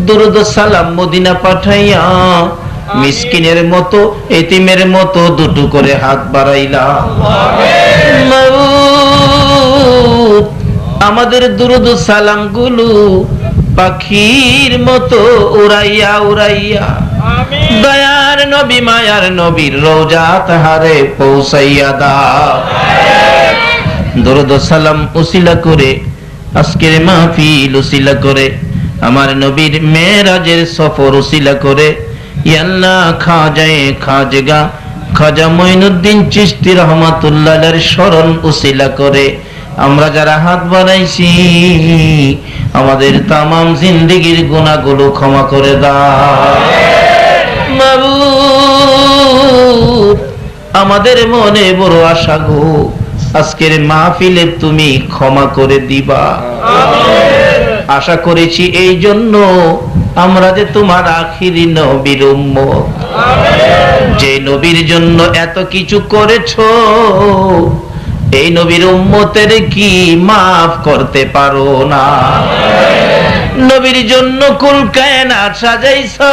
দুরূদ সালাম মদিনা পাঠাইয়া মিসকিনের মতো, এতিমের মতো দুটো করে হাত বাড়াইলা। মাবুদ, আমাদের দুরূদ সালাম গুলো পাখির মতো উড়াইয়া উড়াইয়া দয়ার নবী মায়ার নবীর রওজা তাহারে পৌঁছাইয়া দাও। দরুদ সালাম উসিলা করে, আজকের মাহফিল উসিলা করে, আমার নবীর মেরাজের সফর উসিলা করে, ইয়া আল্লাহ খাজায়ে খাজগা খাজা মঈনুদ্দিন চিশতি রহমাতুল্লাহ আলাইহির শরণ উসিলা করে আমরা যারা হাত বাড়াইছি, আমাদের তামাম জিন্দেগীর গুনাহগুলো ক্ষমা করে দাও। মাবুদ, আমাদের মনে বড় আশা গো, আজকের মাহফিলে তুমি ক্ষমা করে দিবা। আশা করেছি এই জন্য আমরা যে তোমার আখিরি নবীর উম্মত, যে নবীর জন্য এত কিছু করেছো, এই নবীর উম্মতের কি মাফ করতে পারো না? নবীর জন্য কুল কায়নাত সাজাইছো,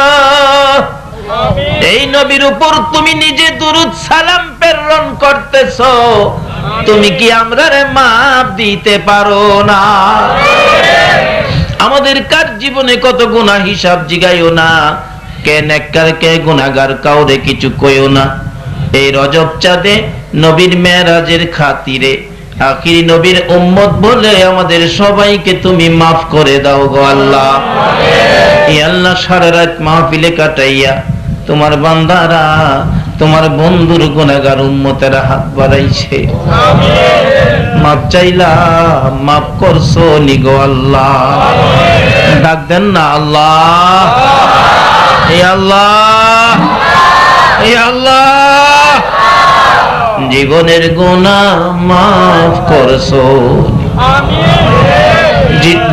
এই নবীর উপর তুমি নিজে দুরূদ সালাম প্রেরণ করতেছো, তুমি কি আমরারে মাফ দিতে পারো না? আমাদের কার জীবনে কত গুনাহ হিসাব জিগাইও না। কে নেককার কে গুনাহগার কাউরে কিছু কইও না। এই রজব চাঁদে নবীর মেরাজের খাতিরে আখিরি নবীর উম্মত বলে আমাদের সবাইকে তুমি মাফ করে দাও গো আল্লাহ। এই আল্লাহ সারা রাত মাহফিলে কাটাইয়া তোমার বান্দারা তোমার বন্ধুর গুনাহগার উম্মতেরা হাত বাড়াইছে, মাপ চাইলা মাফ করছো নি গো আল্লাহ। ডাক দেন না আল্লাহ, এই আল্লাহ, এই আল্লাহ, জীবনের গুনাহ মাফ করছো।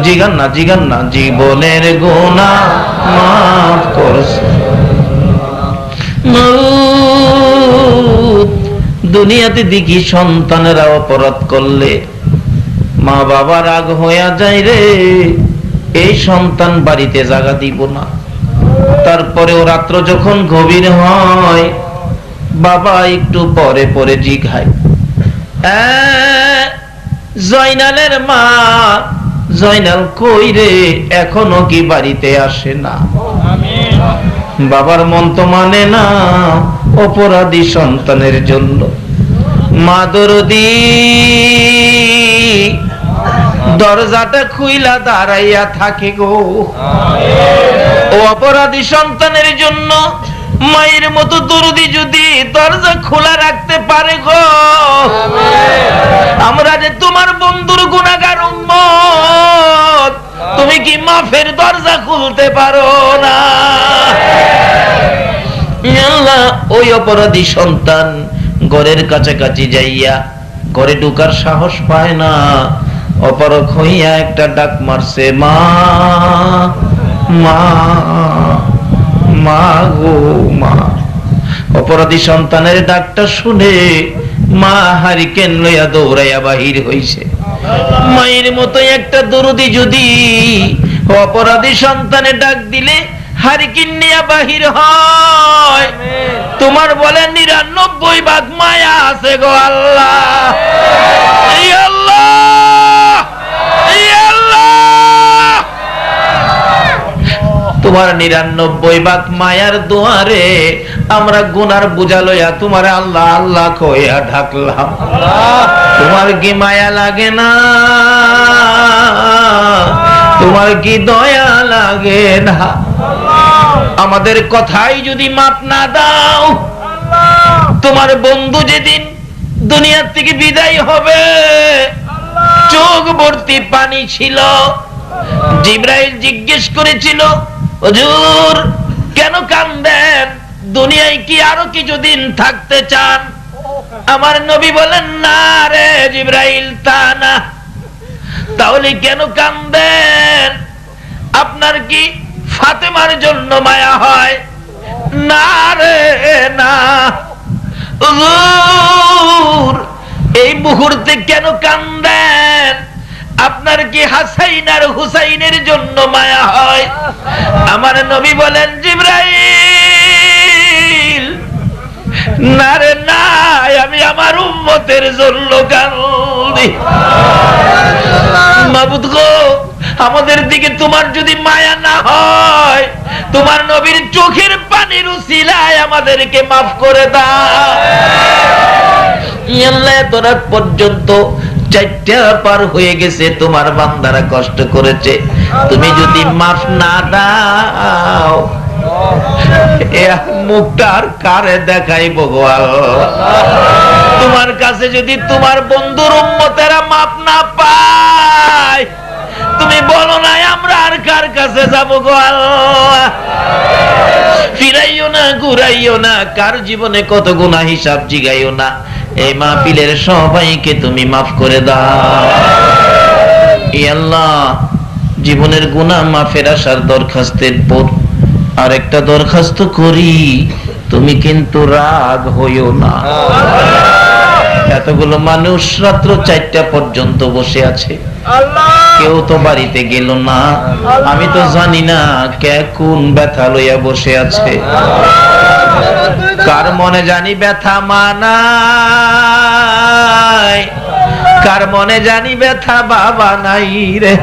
জিগান না, জিগান না, জীবনের গুনাহ মাফ করছো। দুনিয়াতে দেখি সন্তানেরা অপরাধ করলে মা বাবা রাগ হইয়া যায় রে, এই সন্তান বাড়িতে জায়গা দিব না। তারপরেও রাত্র যখন গভীর হয় বাবা একটু পরে পরে জিগায়, জয়নালের মা, জয়নাল কই রে, এখনো কি বাড়িতে আসে না? বাবার মন তো মানে না অপরাধী সন্তানের জন্য। মা দরদি দরজাটা খুইলা দাঁড়াইয়া থাকে গো, ও অপরাধী সন্তানের জন্য মায়ের মতো দরদি যদি দরজা খোলা রাখতে পারে গো, আমরা যে তোমার বন্ধুর গুনাহগার উম্মত, তুমি কি মাফের দরজা খুলতে পারো না? আল্লাহ, ওই অপরাধী সন্তান ঘরের কাছাকাছি যাইয়া ঘরে ঢুকার সাহস পায় না, অপরক হইয়া একটা ডাক মারছে, মা, মা, মা গো মা। অপরাধী সন্তানের ডাকটা শুনে মা হারিকেন লইয়া দৌড়াইয়া বাহির হইছে। মায়ের মতো একটা দরদি যদি অপরাধী সন্তানের ডাক দিলে হারিকেন নিয়ে বাহির হয়, তোমার বলে ৯৯ ভাগ মায়া আছে গো আল্লাহ। এই আল্লাহ, এই আল্লাহ, তোমার ৯৯ ভাগ মায়ার দুয়ারে আমরা গুনার বোঝা লইয়া তোমার আল্লাহ আল্লাহ কইয়া ঢাকলাম। তোমার কি মায়া লাগে না? তোমার কি দয়া লাগে না? আমাদের কথাই যদি মাপ না দাও, তোমার বন্ধু যেদিন দুনিয়া থেকে বিদায় হবে চোখ ভর্তি পানি ছিল। জিবরাইল জিজ্ঞেস করেছিল, হুজুর কেন কাঁদেন? দুনিয়ায় কি আরো কিছুদিন থাকতে চান? আমার নবী বলেন, না রে জিবরাইল, তা না। তাহলে কেন কাঁদেন? আপনার কি ফাতেমার জন্য মায়া হয়? না রে না। হুজুর এই মুহূর্তে কেন কাঁদেন? আপনার কি হাসাইন আর হুসাইনের জন্য মায়া হয়? আমার নবী বলেন, জিবরাইল না রে না, আমি আমার উম্মতের জন্য কাঁদি। মাবুদ গো, আমাদের দিকে তোমার যদি মায়া না হয়, তোমার নবীর চোখের পানির উসিলায় আমাদেরকে মাফ করে দাও। আল্লাহ, এত রাত পর্যন্ত ৪টা পার হয়ে গেছে, তোমার বান্দারা কষ্ট করেছে, তুমি যদি মাফ না দাও মুখটা আর কারে দেখাইব গো আল্লাহ? তোমার কাছে যদি তোমার বন্ধুর উম্মতেরা মাফ না পায়, তুমি বলো না আমরা আর কার কাছে যাবো গো আল্লাহ? ফিরাইও না, ঘুরাইও না, কার জীবনে কত গুনাহ হিসাব জিগাইও না। এই মাহফিলের সবাইকে তুমি মাফ করে দাও। ই আল্লাহ, জীবনের গুনাহ মাফের আসার দরখাস্তের পর আরেকটা দরখাস্ত করি, তুমি কিন্তু রাগ হইও না। এতগুলো মানুষ রাত্র ৪টা পর্যন্ত বসে আছে, কেউ তো বাড়িতে গেল না। আমি তো জানি না কে কোন ব্যথা লইয়া বসে আছে। কার মনে জানি ব্যথা মানাই, কার মনে জানি ব্যথা বাবা নাই রে।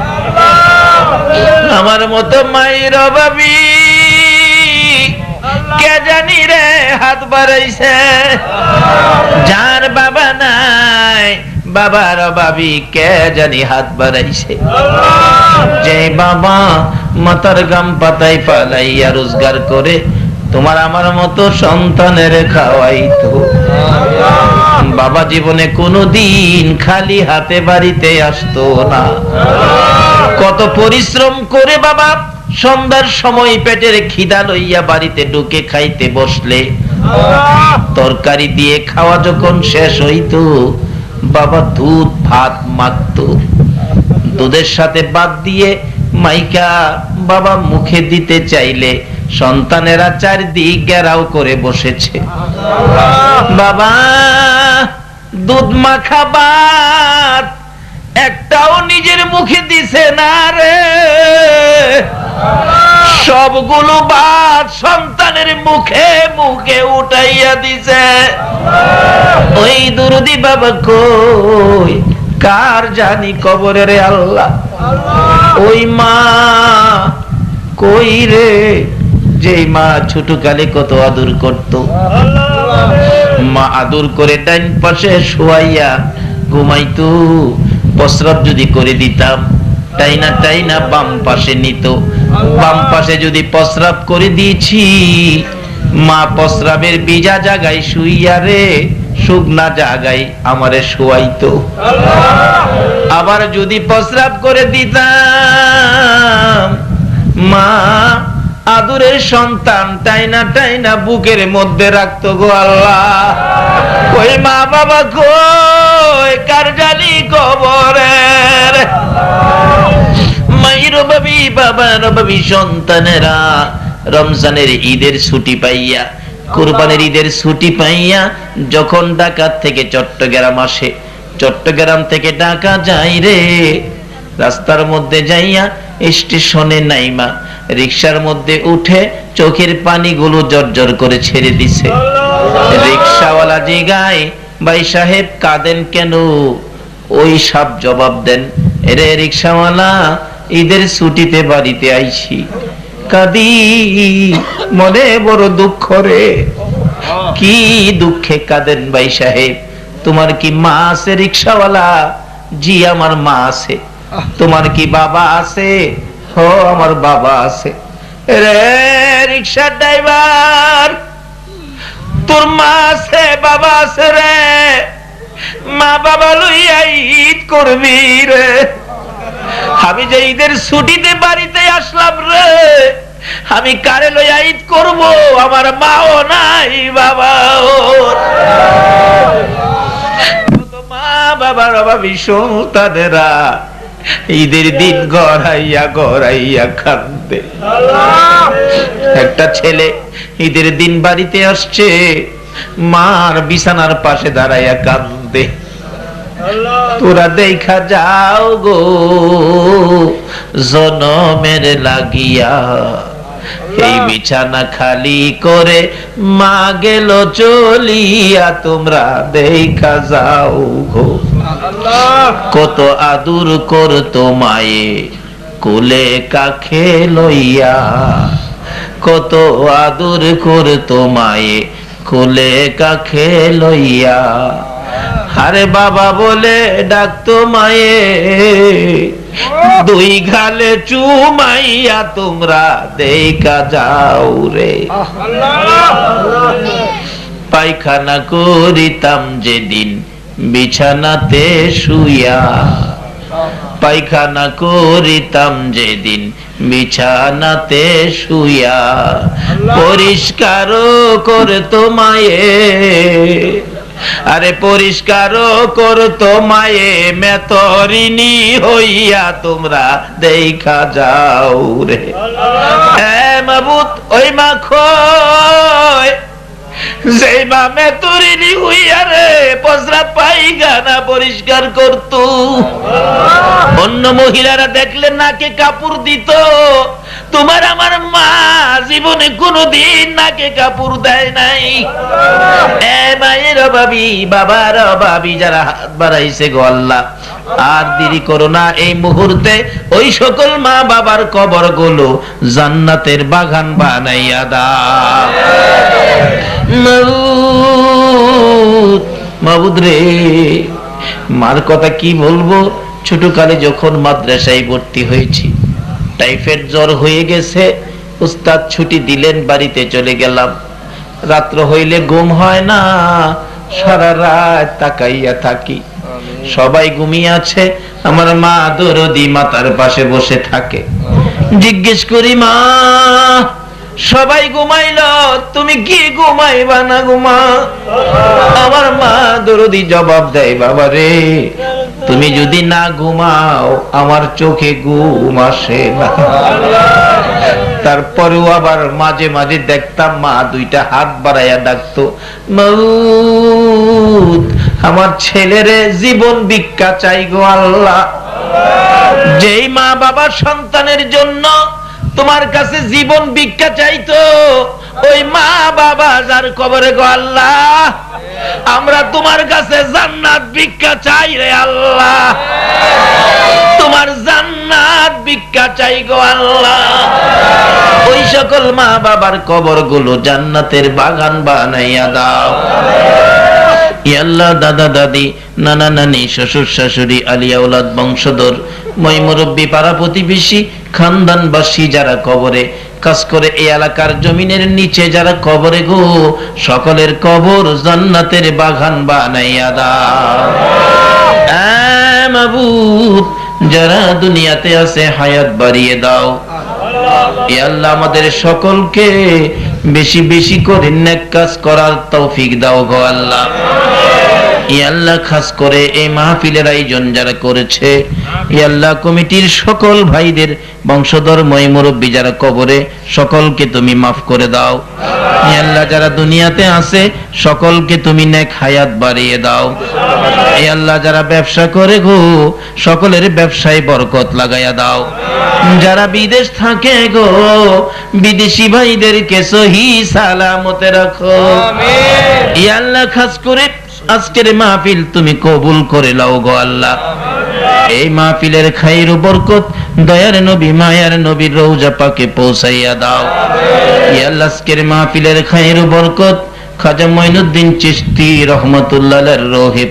আমার মতো মায়ের অভাবী কে জানি রে হাত বাড়াইছে, যার বাবা নাই বাবার অভাবী কে জানি হাত বাড়াইছে। যে বাবা মাথার গাম পাতায় পালাইয়া রোজগার করে তোমার আমার মতো সন্তানের খাওয়াইতো, বাবা জীবনে কোনোদিন খালি হাতে বাড়িতে আসতো না। কত পরিশ্রম করে বাবা সন্ধ্যার সময় পেটের খিদা লইয়া বাড়িতে ঢুকে খাইতে বসলে তরকারি দিয়ে খাওয়া যখন শেষ হইতো বাবা দুধ ভাত মাখতো, দুধের সাথে ভাত দিয়ে মাইকা বাবা মুখে দিতে চাইলে সন্তানেরা চারদিক ঘেরাও করে বসেছে। বাবা দুধ মাখা ভাত একটাও নিজের মুখে দিছে না রে, সবগুলো ভাত সন্তানের মুখে মুখে উঠাইয়া দিছে। ওই দুরুদি বাবা কই কার জানি কবরে রে আল্লাহ, ওই মা কই রে যে মা ছোটকালে কত আদর করত, মা আদর করে ডাইন পাশে শোয়াইয়া ঘুমাইতো, প্রস্রাব যদি করে দিতাম টাইনা টাইনা বাম পাশে নিত, বাম পাশে যদি প্রস্রাব করে দিয়েছি মা প্রস্রাবের ভিজা জায়গায় শুইয়া রে শুকনা জায়গায় আমারে শোয়াইতো। আবার যদি প্রস্রাব করে দিতাম মা আদরের সন্তান টাইনা টাইনা বুকের মধ্যে রাখতো গো আল্লাহ। ওই মা বাবা কই কার জানি কবরের, মায়ের অভাবী বাবার অভাবী সন্তানেরা রমজানের ঈদের ছুটি পাইয়া কুরবানির ঈদের ছুটি পাইয়া যখন ঢাকা থেকে চট্টগ্রাম আসে, চট্টগ্রাম থেকে ঢাকা যাই রে, রাস্তার মধ্যে যাইয়া স্টেশনে নাইমা রিকশার মধ্যে উঠে চোখের পানিগুলো জর্জর করে ছেড়ে দিছে। রিকশাওয়ালা জিগায় ভাই সাহেব কাঁদেন কেন? ওই সব জবাব দেন, রে রিকশাওয়ালা ঈদের ছুটিতে বাড়িতে আইছি, কাঁদি মনে বড় দুঃখ রে। কি দুঃখে কাঁদেন ভাই সাহেব? তোমার কি মা আছে রিকশাওয়ালা? জি আমার মা আছে। তোমার কি বাবা আছে? ও আমার বাবা আছে। রে রিকশার ড্রাইভার তোর মা আছে বাবা আছে রে, মা বাবা লইয়া ঈদ করবি রে। আমি যে ঈদের ছুটিতে বাড়িতে আসলাম রে, আমি কারে লইয়া ঈদ করব? আমার মাও নাই বাবাও, মা বাবার অভাবী সন্তানেরা ঈদের দিন গড়াইয়া গড়াইয়া কাঁদবে। একটা ছেলে ঈদের দিন বাড়িতে আসছে, মার বিছানার পাশে দাঁড়াইয়া কাঁদবে। তোরা দেখা যাও গো জনমের লাগিয়া, এই বিছানা খালি করে মা গেল চলিয়া, তোমরা দেখা যাও গো। কত আদর করতো মায়ে কোলে কাখে লইয়া, কত আদর করতো মায়ে কোলে কাখে লইয়া। আরে বাবা বলে ডাকতো মায়ে, দুই গালে চুমাইয়া তোমরা দেখা যাও রে। পায়খানা করিতাম যেদিন বিছানাতে শুইয়া, পায়খানা করিতাম যেদিন বিছানাতে শুইয়া, পরিষ্কার করতো মায়ে, আরে পরিষ্কার করতো মায়ে মেতরিনী হইয়া, তোমরা দেখা যাও রে। মাবুত ওই মা খয় যেই মা মেতরিনী হইয়া রে প্রস্রাব পায়খানা পরিষ্কার করতো, অন্য মহিলারা দেখলে নাকে কাপড় দিত, তোমার আমার মা জীবনে জীবনে কোনদিন নাকে কাপড় দেয় নাই। এ মায়ের অভাবী, বাবার অভাবী যারা হাত বাড়াইছে গো আল্লাহ, আর দেরি করো না, এই মুহূর্তে ওই সকল মা বাবার কবর গুলো জান্নাতের বাগান বানাইয়া দাও। মাবুদ রে, মার কথা কি বলবো, ছোটকালে যখন মাদ্রাসায় ভর্তি হয়েছি, টাইফয়েড জ্বর হয়ে গেছে, উস্তাদ ছুটি দিলেন, বাড়িতে চলে গেলাম। রাত্র হইলে ঘুম হয় না, সারা রাত তাকাইয়া থাকি, সবাই ঘুমিয়ে আছে, আমার মা দরদি মাতার পাশে বসে থাকে। জিজ্ঞেস করি, মা সবাই ঘুমাইল, তুমি কি ঘুমাইবা না ঘুমা? আমার মা দরদি জবাব দেয়, বাবা রে, তুমি যদি না ঘুমাও আমার চোখে ঘুম আসে না। তারপরেও আবার মাঝে মাঝে দেখতাম মা দুইটা হাত বাড়াইয়া ডাকতো, মাউত আমার ছেলেরে জীবন ভিক্ষা চাই গো আল্লাহ। যেই মা বাবা সন্তানের জন্য তোমার কাছে জীবন ভিক্ষা চাইতো, ওই মা বাবা যার কবরে গো আল্লাহ, আমরা তোমার কাছে জান্নাত ভিক্ষা চাই রে আল্লাহ, তোমার জান্নাত ভিক্ষা চাই গো আল্লাহ। ওই সকল মা বাবার কবর গুলো জান্নাতের বাগান বানাইয়া দাও। ইয়া আল্লাহ, দাদা দাদি, নানা নানি, শ্বশুর শাশুড়ি, আলিয়া ওলাদ, বংশধর, মই মুরব্বী, পাড়া প্রতিবেশী, খানদানবাসী যারা কবরে কাজ করে, এই এলাকার জমিনের নিচে যারা কবরে গো, সকলের কবর জান্নাতের বাগান বানাইয়া দাও। মাবুদ, যারা দুনিয়াতে আছে হায়াত বাড়িয়ে দাও। ইয়া আল্লাহ, আমাদের সকলকে বেশি বেশি করে নেক কাজ করার তৌফিক দাও গো আল্লাহ। ইয়া আল্লাহ, খাস করে এই মাহফিলের আয়োজন যারা করেছে, ইয়া আল্লাহ, কমিটির সকল ভাইদের, বংশধর, মই মুরব্বী যারা কবরে, সকলকে তুমি মাফ করে দাও। ইয়া আল্লাহ, যারা দুনিয়াতে আছে সকলকে তুমি নেক হায়াত বাড়িয়ে দাও। ইয়া আল্লাহ, যারা ব্যবসা করে গো, সকলের ব্যবসায় বরকত লাগাইয়া দাও। যারা বিদেশ থাকে গো, বিদেশি ভাইদেরকে সহি সালামতে রাখো। ইয়া আল্লাহ, খাস করে আজকের মাহফিল তুমি কবুল করে লাও গো আল্লাহ। এই মাহফিলের খাইর বরকত দয়ার নবী মায়ার নবীর রওজা পাকে পৌঁছাইয়া দাও। ইয়া আল্লাহ, আজকের মাহফিলের খাইর বরকত খাজা মঈনুদ্দিন চিশতি রহমাতুল্লাহ আলাইহির রূহে